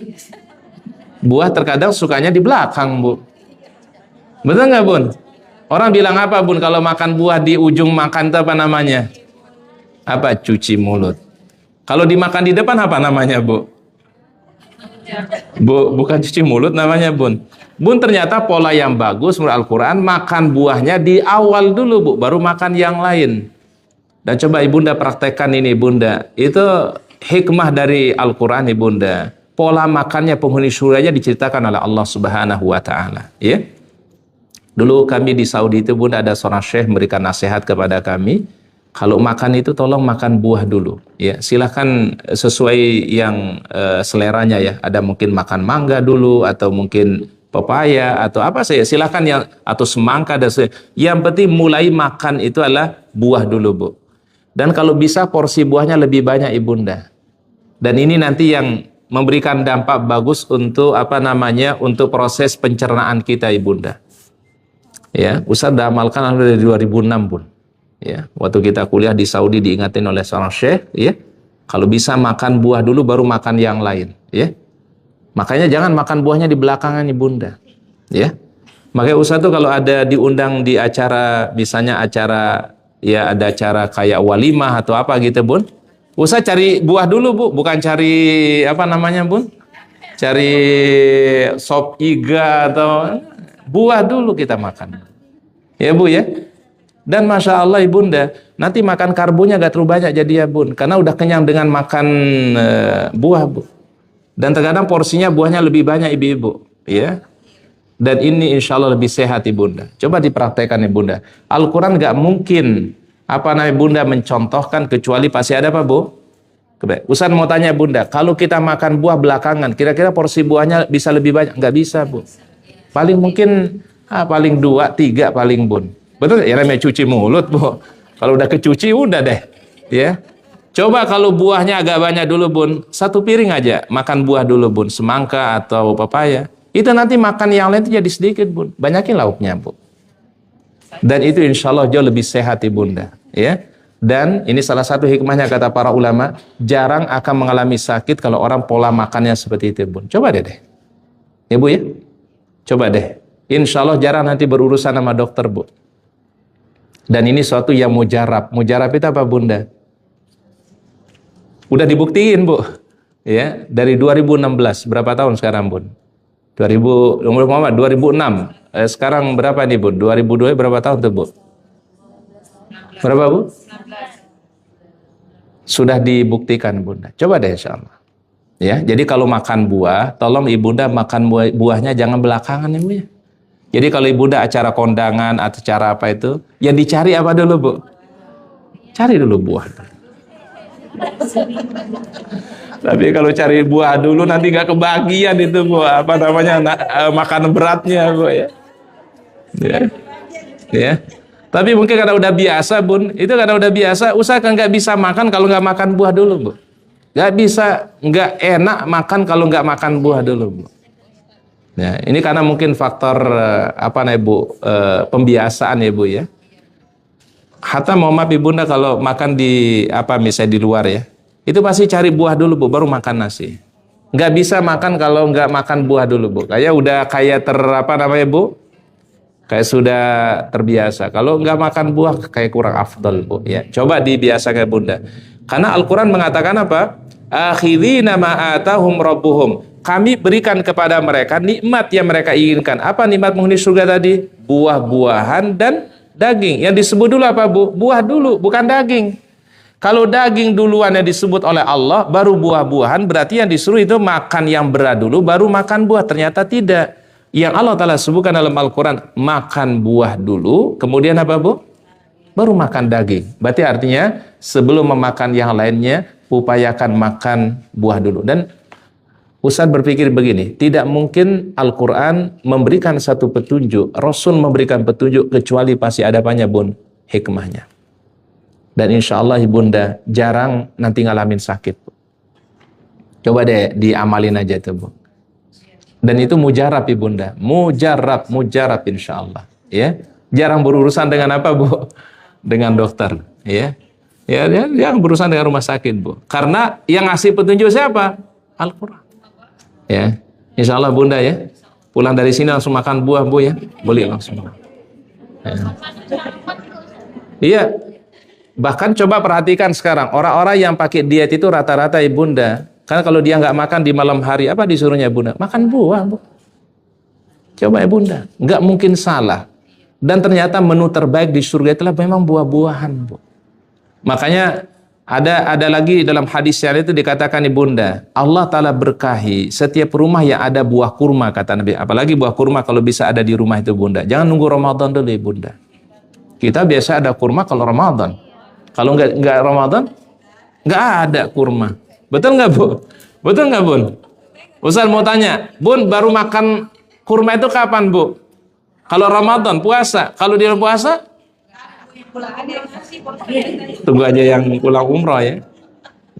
Buah terkadang sukanya di belakang Bu. Betul nggak Bun? Orang bilang apa Bun kalau makan buah di ujung makan itu apa namanya? Apa? Cuci mulut. Kalau dimakan di depan apa namanya Bu? Bukan cuci mulut namanya Bun. Bun ternyata pola yang bagus menurut Al-Quran, makan buahnya di awal dulu Bu, baru makan yang lain. Dan coba Ibunda praktekkan ini Bunda. Itu hikmah dari Al-Quran Ibunda. Pola makannya penghuni surga diceritakan oleh Allah Subhanahu wa Ta'ala ya. Dulu kami di Saudi itu Bunda, ada seorang syekh memberikan nasihat kepada kami, kalau makan itu tolong makan buah dulu ya. Silahkan sesuai yang seleranya ya. Ada mungkin makan mangga dulu, atau mungkin pepaya, atau apa saja, silahkan yang, atau semangka dan sebagainya. Yang penting mulai makan itu adalah buah dulu Bu. Dan kalau bisa porsi buahnya lebih banyak Ibunda. Dan ini nanti yang memberikan dampak bagus untuk apa namanya, untuk proses pencernaan kita Ibunda. Ya, Ustaz udah amalkan dari 2006 pun. Ya, waktu kita kuliah di Saudi diingatin oleh seorang syekh, ya, kalau bisa makan buah dulu baru makan yang lain, ya. Makanya jangan makan buahnya di belakangan Ibunda, ya. Makanya Ustaz tuh kalau ada diundang di acara, misalnya acara, ya ada acara kayak walimah atau apa gitu, Bun. Ustaz cari buah dulu, Bu, bukan cari apa namanya, Bun? Cari sop iga atau buah dulu kita makan. Ya, Bu, ya. Dan Masya Allah Ibunda, nanti makan karbonya gak terlalu banyak jadi ya Bun, karena udah kenyang dengan makan buah, Bu. Dan terkadang porsinya buahnya lebih banyak ibu-ibu, ya. Dan ini insya Allah lebih sehat Ibunda. Coba dipraktekkan Ibunda. Al-Quran gak mungkin Bunda mencontohkan kecuali pasti ada apa, Bu? Ustaz mau tanya Bunda, kalau kita makan buah belakangan, kira-kira porsi buahnya bisa lebih banyak? Gak bisa, Bu. Paling mungkin paling 2, 3 paling, Bun. Betul ya, namanya cuci mulut, Bu. Kalau udah kecuci udah deh, ya. Coba kalau buahnya agak banyak dulu, Bun. 1 piring aja makan buah dulu, Bun. Semangka atau pepaya. Itu nanti makan yang lain itu jadi sedikit, Bun. Banyakin lauknya, Bu. Dan itu insya Allah jauh lebih sehat, Ibunda, ya. Dan ini salah satu hikmahnya kata para ulama, jarang akan mengalami sakit kalau orang pola makannya seperti itu, Bun. Coba deh. Ya, Bu, ya. Coba deh. Insya Allah jarang nanti berurusan sama dokter, Bu. Dan ini suatu yang mujarab. Mujarab itu apa, Bunda? Udah dibuktiin, Bu. Ya, dari 2016. Berapa tahun sekarang, Bun? 2006. Sekarang berapa nih, Bun? 2002 berapa tahun tuh, Bu? Berapa, Bu? 19. Sudah dibuktikan, Bunda. Coba deh, insya Allah. Ya, jadi kalau makan buah, tolong Ibunda makan buahnya jangan belakangan, Ibu, ya. Jadi kalau Ibunda acara kondangan atau acara apa itu, yang dicari apa dulu, Bu? Cari dulu buah. Tapi kalau cari buah dulu nanti nggak kebagian itu, Bu. Apa namanya, makanan beratnya, Bu, ya. Ya. Tapi mungkin karena udah biasa, Bun. Itu karena udah biasa, usahakan nggak bisa makan kalau nggak makan buah dulu, Bu. Nggak bisa, nggak enak makan kalau nggak makan buah dulu, Bu. Ya, ini karena mungkin faktor Bu, pembiasaan ya, Bu, ya. Hatta mau maaf Ibunda kalau makan di misalnya di luar ya, itu pasti cari buah dulu, Bu, baru makan nasi. Nggak bisa makan kalau nggak makan buah dulu, Bu. Kayak Bu, kayak sudah terbiasa. Kalau nggak makan buah kayak kurang afdal, Bu, ya. Coba dibiasakan, Bunda. Karena Al-Quran mengatakan apa? Akhidhina ma atahum rabbuhum. Kami berikan kepada mereka nikmat yang mereka inginkan. Apa nikmat penghuni surga tadi? Buah-buahan dan daging. Yang disebut dulu apa, Bu? Buah dulu, bukan daging. Kalau daging duluan yang disebut oleh Allah, baru buah-buahan, berarti yang disuruh itu makan yang berat dulu, baru makan buah. Ternyata tidak. Yang Allah Ta'ala sebutkan dalam Al-Quran, makan buah dulu, kemudian apa, Bu? Baru makan daging. Berarti artinya, sebelum memakan yang lainnya, upayakan makan buah dulu. Dan Ustaz berpikir begini, tidak mungkin Al-Quran memberikan satu petunjuk, Rasul memberikan petunjuk, kecuali pasti ada apanya, Bun? Hikmahnya. Dan insya Allah Ibunda jarang nanti ngalamin sakit. Coba deh diamalin aja tuh, Bu. Dan itu mujarab, Ibunda. Mujarab insya Allah. Ya, jarang berurusan dengan apa, Bu? Dengan dokter. Ya, yang berurusan dengan rumah sakit, Bu. Karena yang ngasih petunjuk siapa? Al-Quran. Ya, insya Allah Bunda ya, pulang dari sini langsung makan buah, Bu, ya. Boleh langsung. Ya. Iya. Bahkan coba perhatikan sekarang orang-orang yang pakai diet itu rata-rata, Ibunda. Karena kalau dia nggak makan di malam hari, apa disuruhnya, Bunda? Makan buah, Bu. Coba, Bunda, nggak mungkin salah. Dan ternyata menu terbaik di surga itulah memang buah-buahan, Bu. Makanya ada lagi dalam hadis yang itu dikatakan, Ibunda, Allah Ta'ala berkahi setiap rumah yang ada buah kurma, kata Nabi. Apalagi buah kurma kalau bisa ada di rumah itu, Bunda. Jangan nunggu Ramadan dulu, Bunda. Kita biasa ada kurma kalau Ramadan. Kalau nggak Ramadan, nggak ada kurma. Betul nggak, Bu? Betul nggak, Bun? Ustaz mau tanya, Bun, baru makan kurma itu kapan, Bu? Kalau Ramadan, puasa. Kalau di puasa? Tunggu aja yang pulang umroh ya.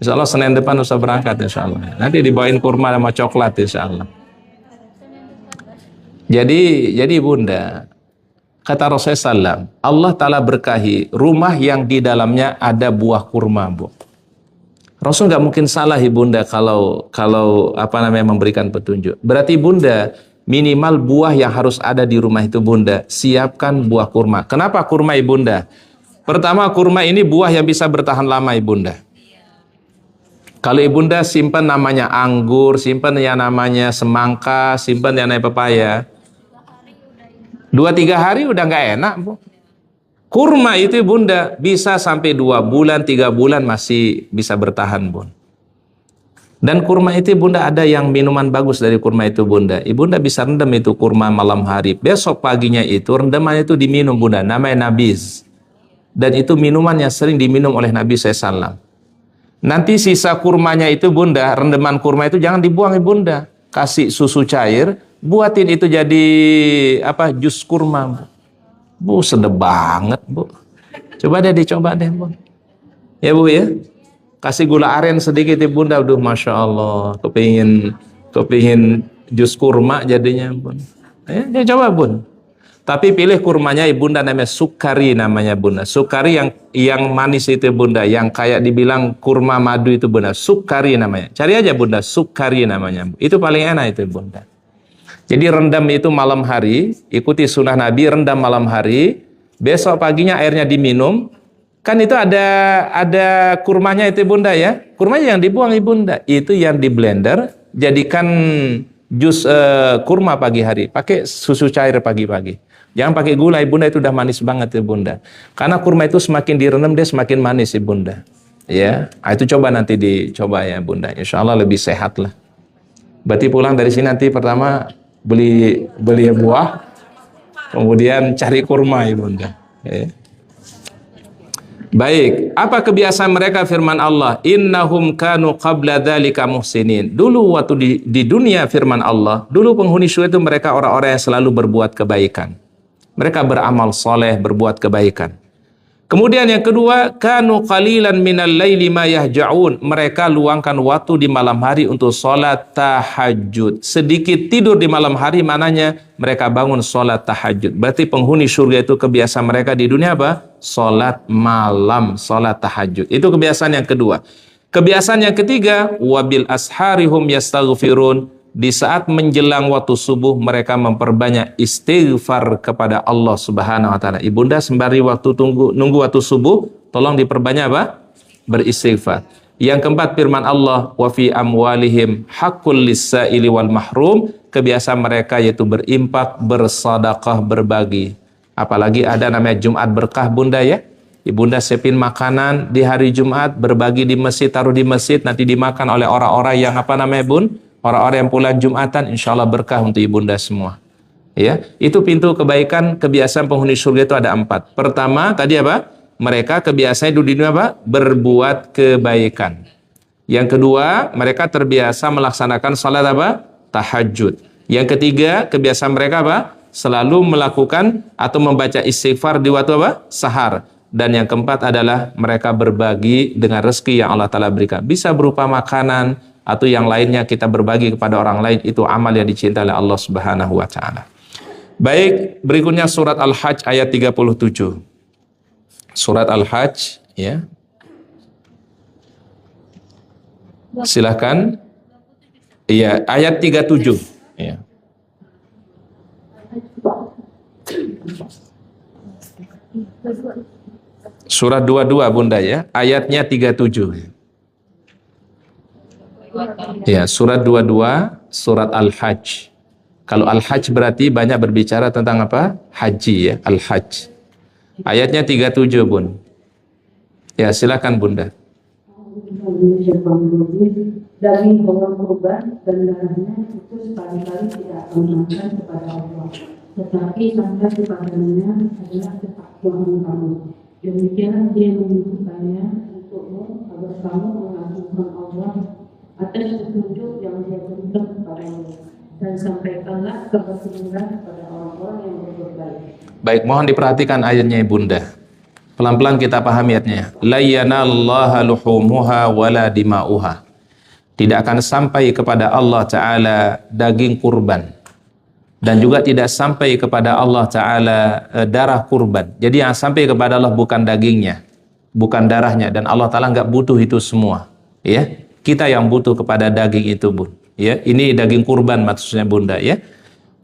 Insya Allah Senin depan usah berangkat, insya Allah. Nanti dibawain kurma sama coklat, insya Allah. Jadi Bunda, Kata Rasulullah SAW, Allah Ta'ala berkahi rumah yang di dalamnya ada buah kurma, Bu. Rasul nggak mungkin salah ibunda kalau memberikan petunjuk. Berarti bunda minimal buah yang harus ada di rumah itu bunda siapkan buah kurma. Kenapa kurma ibunda? Pertama, kurma ini buah yang bisa bertahan lama ibunda. Kalau ibunda simpan namanya anggur, simpan yang namanya semangka, simpan yang namanya pepaya, 2-3 hari udah nggak enak, Bu. Kurma itu ibunda bisa sampai 2 bulan, 3 bulan masih bisa bertahan, Bun. Dan kurma itu ibunda ada yang minuman bagus dari kurma itu bunda. Ibunda bisa rendam itu kurma malam hari. Besok paginya itu rendamannya itu diminum bunda. Namanya nabiz. Dan itu minuman yang sering diminum oleh Nabi SAW. Nanti sisa kurmanya itu bunda, rendaman kurma itu jangan dibuang ibunda. Kasih susu cair, buatin itu jadi jus kurma. Bu, sedap banget, Bu. Coba deh dicoba deh, Bu. Ya, Bu ya. Kasih gula aren sedikit ya, Bunda. Aduh, Masya Allah. Kepingin jus kurma jadinya, Bun. Ya coba, Bun. Tapi pilih kurmanya ibunda namanya sukari namanya, Bunda. Sukari yang manis itu, Bunda. Yang kayak dibilang kurma madu itu, Bunda. Sukari namanya. Cari aja, Bunda. Sukari namanya. Itu paling enak itu, Bunda. Jadi rendam itu malam hari, ikuti sunnah Nabi, rendam malam hari, besok paginya airnya diminum. Kan itu ada kurmanya itu bunda ya. Kurmanya yang dibuang ibunda, itu yang di blender, jadikan jus kurma pagi hari. Pakai susu cair pagi-pagi. Jangan pakai gula ibunda, itu udah manis banget ibunda. Karena kurma itu semakin direndam dia semakin manis ibunda. Ya, itu coba nanti dicoba ya bunda. Insya Allah lebih sehat lah. Berarti pulang dari sini nanti pertama beli buah, kemudian cari kurma ibunda. Ya. Baik, apa kebiasaan mereka firman Allah? Innahum kanu qabla dzalika muhsinin. Dulu waktu di dunia firman Allah, dulu penghuni surga itu mereka orang-orang yang selalu berbuat kebaikan. Mereka beramal soleh, berbuat kebaikan. Kemudian yang kedua, kanu qalilan minal laili ma yahja'un. Mereka luangkan waktu di malam hari untuk sholat tahajud. Sedikit tidur di malam hari, mananya mereka bangun sholat tahajud. Berarti penghuni surga itu kebiasaan mereka di dunia apa? Sholat malam, sholat tahajud. Itu kebiasaan yang kedua. Kebiasaan yang ketiga, wabil asharihum yastaghfirun. Di saat menjelang waktu subuh mereka memperbanyak istighfar kepada Allah Subhanahu wa taala. Ibunda sembari nunggu waktu subuh, tolong diperbanyak apa? Beristighfar. Yang keempat firman Allah, wa fi amwalihim haqqul lis-sa'ili wal mahrum. Kebiasaan mereka yaitu berimpak, bersedekah, berbagi. Apalagi ada namanya Jumat berkah bunda ya. Ibunda siapin makanan di hari Jumat, berbagi di masjid, taruh di masjid, nanti dimakan oleh orang-orang yang bun? Orang-orang yang pulang Jumatan, insya Allah berkah untuk ibunda semua. Ya, itu pintu kebaikan, kebiasaan penghuni surga itu ada 4. Pertama, tadi apa? Mereka kebiasaan di dunia apa? Berbuat kebaikan. Yang kedua, mereka terbiasa melaksanakan salat apa? Tahajud. Yang ketiga, kebiasaan mereka apa? Selalu melakukan atau membaca istighfar di waktu apa? Sahar. Dan yang keempat adalah mereka berbagi dengan rezeki yang Allah Ta'ala berikan. Bisa berupa makanan, atau yang lainnya kita berbagi kepada orang lain, itu amal yang dicintai oleh Allah Subhanahu wa taala. Baik, berikutnya surat Al-Hajj ayat 37. Surat Al-Hajj ya. Silakan. Iya, ayat 37 ya. Surat 22 bunda ya, ayatnya 37. Ya, surat 22, surat Al-Hajj. Kalau Al-Hajj berarti banyak berbicara tentang apa? Haji ya, Al-Hajj. Ayatnya 37, Bun. Ya, silakan Bunda. Daging hewan kurban dan darahnya itu sekali-kali tidak akan dimakan kepada Allah. Tetapi sampai kepadanya adalah ketakwaan kamu. Demikian dia menunjukkannya untukmu agar kamu mengagungkan Allah atas petunjuk yang dia berikan kepadamu, dan sampaikanlah kebenaran kepada orang-orang yang berbuat baik. Baik, mohon diperhatikan ayatnya Bunda. Pelan-pelan kita pahami ayatnya. La yanalallaha luhumuha wala dima'uha. Tidak akan sampai kepada Allah Ta'ala daging kurban. Dan juga tidak sampai kepada Allah Ta'ala darah kurban. Jadi yang sampai kepada Allah bukan dagingnya, bukan darahnya, dan Allah Ta'ala nggak butuh itu semua. Ya, kita yang butuh kepada daging itu, Bun. Ya, ini daging kurban maksudnya, Bunda. Ya,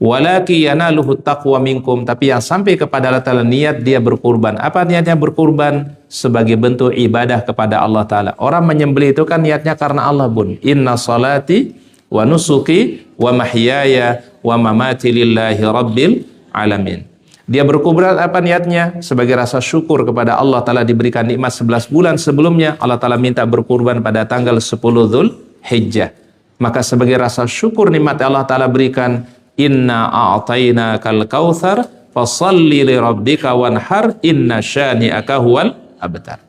walaki yanaluhu taqwa minkum, tapi yang sampai kepada Allah Ta'ala niat dia berkurban. Apa niatnya berkurban? Sebagai bentuk ibadah kepada Allah Ta'ala. Orang menyembelih itu kan niatnya karena Allah, Bun. Inna salati wa nusuki wa mahyaya wa mamati lillahi rabbil alamin. Dia berkurban apa niatnya? Sebagai rasa syukur kepada Allah Ta'ala diberikan nikmat 11 bulan sebelumnya. Allah Ta'ala minta berkurban pada tanggal 10 Dzul Hijjah. Maka sebagai rasa syukur nikmat Allah Ta'ala berikan, inna a'tainakal kautsar fasalli li rabbika wanhar inna syani'aka huwal abtar.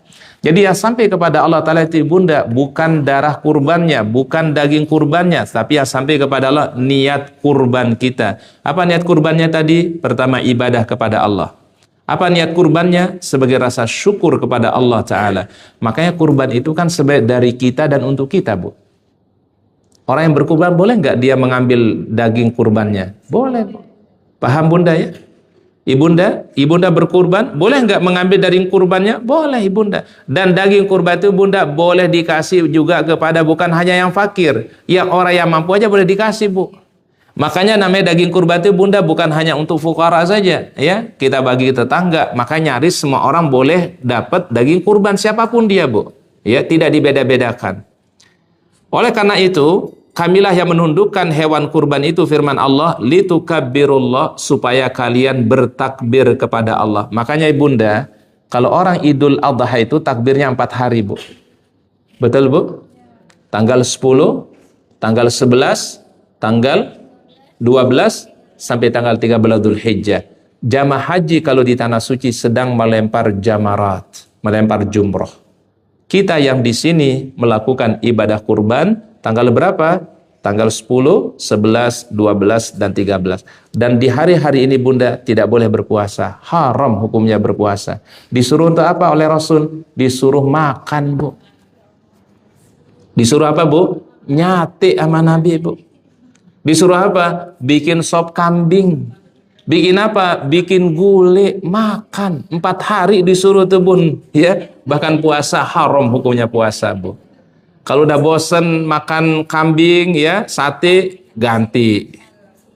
Jadi yang sampai kepada Allah Ta'ala itu, Bunda, bukan darah kurbannya, bukan daging kurbannya, tapi yang sampai kepada Allah niat kurban kita. Apa niat kurbannya tadi? Pertama, ibadah kepada Allah. Apa niat kurbannya? Sebagai rasa syukur kepada Allah Ta'ala. Makanya kurban itu kan sebaik dari kita dan untuk kita, Bu. Orang yang berkurban boleh nggak dia mengambil daging kurbannya? Boleh, Bu. Paham, Bunda, ya? Ibunda berkurban, boleh nggak mengambil daging kurbannya? Boleh, Ibunda. Dan daging kurban itu, Bunda, boleh dikasih juga kepada bukan hanya yang fakir, yang orang yang mampu aja boleh dikasih, Bu. Makanya namanya daging kurban itu, Bunda, bukan hanya untuk fukara saja, ya. Kita bagi tetangga, makanya nyaris semua orang boleh dapat daging kurban siapapun dia, Bu. Ya, tidak dibeda-bedakan. Oleh karena itu, kamilah yang menundukkan hewan kurban itu, firman Allah, litukabbirullah, supaya kalian bertakbir kepada Allah. Makanya Ibunda, kalau orang Idul Adha itu takbirnya 4 hari, Bu. Betul, Bu? Tanggal 10, tanggal 11, tanggal 12, sampai tanggal 13 Dzul Hijjah. Jamaah haji kalau di Tanah Suci sedang melempar jamarat, melempar jumroh. Kita yang di sini melakukan ibadah kurban tanggal berapa? Tanggal 10, 11, 12, dan 13. Dan di hari-hari ini, Bunda, tidak boleh berpuasa. Haram hukumnya berpuasa. Disuruh untuk apa oleh Rasul? Disuruh makan, Bu. Disuruh apa, Bu? Nyate sama Nabi, Bu. Disuruh apa? Bikin sop kambing. Bikin apa? Bikin gulai, makan. 4 hari disuruh tuh, Bun. Ya, bahkan puasa haram hukumnya puasa, Bu. Kalau udah bosen makan kambing, ya, sate, ganti.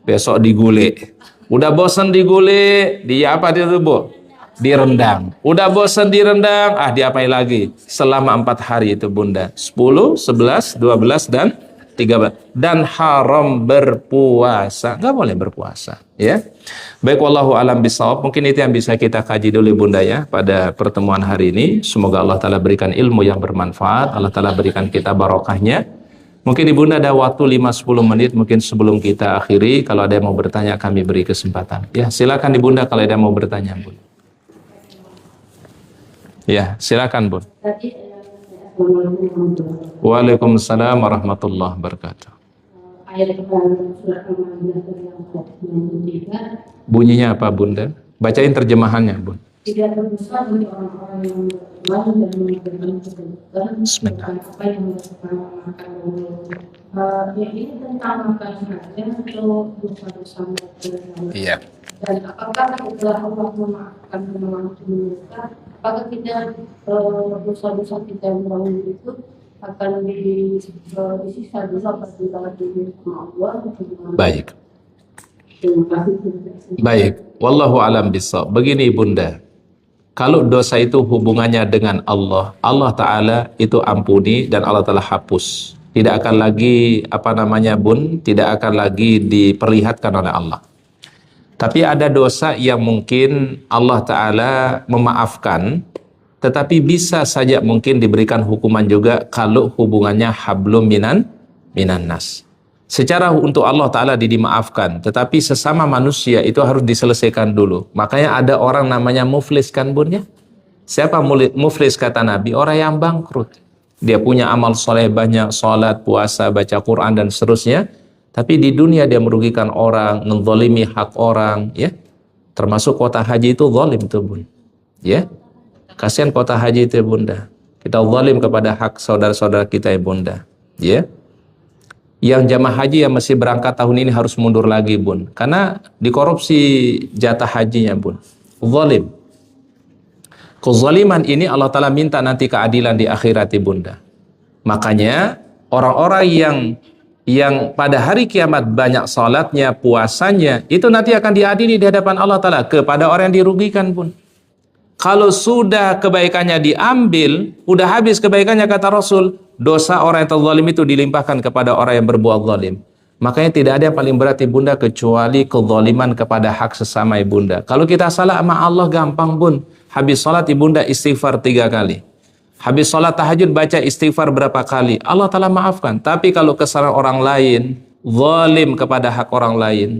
Besok digulai. Udah bosen digulai, dia apa dia tuh, Bu? Direndang. Udah bosen direndang, diapain lagi? Selama 4 hari itu, Bunda. 10, 11, 12, dan 13. Dan haram berpuasa. Nggak boleh berpuasa, ya. Baik, wallahu alam bisawab. Mungkin itu yang bisa kita kaji dulu, Bunda, ya, pada pertemuan hari ini. Semoga Allah Ta'ala berikan ilmu yang bermanfaat. Allah Ta'ala berikan kita barokahnya. Mungkin Ibunda ada waktu 5-10 menit mungkin sebelum kita akhiri. Kalau ada yang mau bertanya, kami beri kesempatan. Ya, silakan Ibunda kalau ada yang mau bertanya, Bun. Ya, silakan, Bun. Waalaikumsalam warahmatullahi wabarakatuh. Ayat surat Al-Maidah yang bunyinya apa, Bunda? Bacain terjemahannya, Bun. tidak berdosa bagi orang-orang yang beriman dan mengerjakan kebaikan. Bismillah. Apa yang mereka makan ya, ini tentang makan saja atau dosa-dosa mereka. Iya. Dan apakah setelah Allah memaafkan kesalahan mereka, apakah kita dosa-dosa kita yang lalu itu akan disisa dosa pada diri sama Allah? Baik. Baik, wallahu alam bisawab. Begini, Bunda, kalau dosa itu hubungannya dengan Allah, Allah Ta'ala itu ampuni dan Allah Ta'ala hapus. Tidak akan lagi, Bun, tidak akan lagi diperlihatkan oleh Allah. Tapi ada dosa yang mungkin Allah Ta'ala memaafkan, tetapi bisa saja mungkin diberikan hukuman juga kalau hubungannya hablum minan nas. Secara untuk Allah Ta'ala dimaafkan, tetapi sesama manusia itu harus diselesaikan dulu. Makanya ada orang namanya muflis, kan, Bun, ya? Siapa muflis kata Nabi? Orang yang bangkrut. Dia punya amal soleh banyak, sholat, puasa, baca Quran, dan seterusnya. Tapi di dunia dia merugikan orang, ngezalimi hak orang, ya. Termasuk kota haji itu zalim tuh, Bun. Ya. Kasihan kota haji itu, Bunda. Kita zalim kepada hak saudara-saudara kita, ya, Bunda. Ya. Yang jamaah haji yang masih berangkat tahun ini harus mundur lagi, Bun. Karena dikorupsi jatah hajinya, Bun. Zalim. Kezaliman ini Allah Ta'ala minta nanti keadilan di akhirat, Bunda. Makanya orang-orang yang pada hari kiamat banyak salatnya, puasanya, itu nanti akan diadili di hadapan Allah Ta'ala kepada orang yang dirugikan, Bun. Kalau sudah kebaikannya diambil, udah habis kebaikannya, kata Rasul, dosa orang yang terzalim itu dilimpahkan kepada orang yang berbuat zalim. Makanya tidak ada yang paling berat, Ibunda, kecuali kezaliman kepada hak sesama, Ibunda. Kalau kita salah sama Allah gampang, Bun. Habis salat, Ibunda, istighfar 3 kali. Habis salat tahajud, baca istighfar berapa kali. Allah Ta'ala maafkan. Tapi kalau kesalahan orang lain, zalim kepada hak orang lain,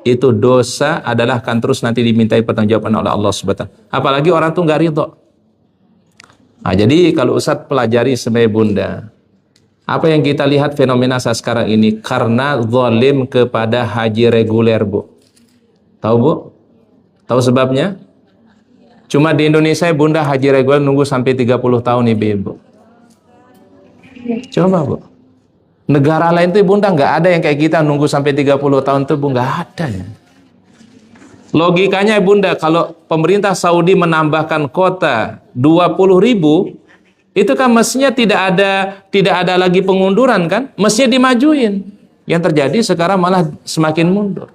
itu dosa adalah akan terus nanti dimintai pertanggungjawaban oleh Allah Subhanahu. Apalagi orang tuh nggak ridho. Nah, jadi kalau Ustadz pelajari sebagai Bunda, apa yang kita lihat fenomena saat sekarang ini karena zalim kepada haji reguler, Bu. Tahu, Bu? Tahu sebabnya? Cuma di Indonesia, Bunda, haji reguler nunggu sampai 30 tahun, Ibu. Coba, Bu. Negara lain tuh, Bunda, nggak ada yang kayak kita nunggu sampai 30 tahun tuh, Bu, nggak ada ya. Logikanya, Bunda, kalau pemerintah Saudi menambahkan kota 20.000, itu kan mestinya tidak ada lagi pengunduran kan? Mestinya dimajuin. Yang terjadi sekarang malah semakin mundur.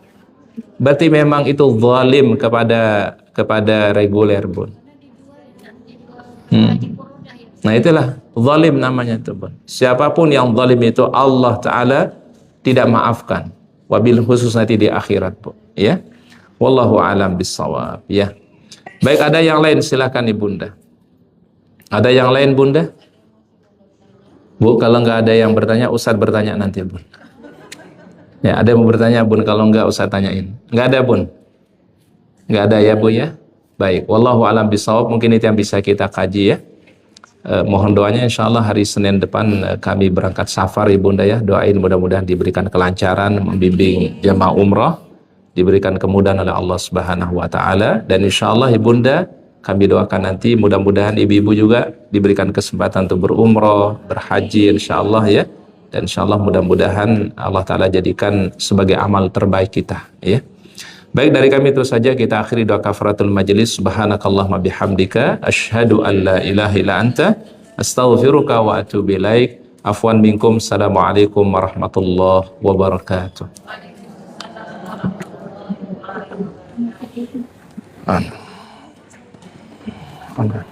Berarti memang itu zalim kepada reguler, Bun. Nah, itulah zalim namanya itu, Bun. Siapapun yang zalim itu Allah Ta'ala tidak maafkan. Wabil khusus nanti di akhirat, Bu. Ya. Wallahu a'lam bissawab, ya. Baik, ada yang lain, silakan Ibunda. Ada yang lain, Bunda? Bu, kalau nggak ada yang bertanya, Ustadz bertanya nanti, Bun. Ya, ada yang mau bertanya, Bun? Kalau nggak, Ustadz tanyain. Nggak ada, Bun? Nggak ada ya, Bu, ya? Baik, wallahu a'lam bissawab. Mungkin itu yang bisa kita kaji, ya. Mohon doanya, insya Allah hari Senin depan kami berangkat safar, Ibunda, ya. Doain mudah-mudahan diberikan kelancaran, membimbing jemaah umrah, diberikan kemudahan oleh Allah Subhanahu wa Ta'ala, dan insya Allah, Ibunda, kami doakan nanti mudah-mudahan ibu-ibu juga diberikan kesempatan untuk berumrah, berhaji, insya Allah, ya. Dan insya Allah mudah-mudahan Allah Ta'ala jadikan sebagai amal terbaik kita, ya. Baik, dari kami itu saja kita akhiri doa kafaratul majelis. Subhanakallahumma bihamdika asyhadu an la ilaha illa anta astaghfiruka wa atubu ilaik. Afwan minkum. Assalamualaikum warahmatullahi wabarakatuh. Amin.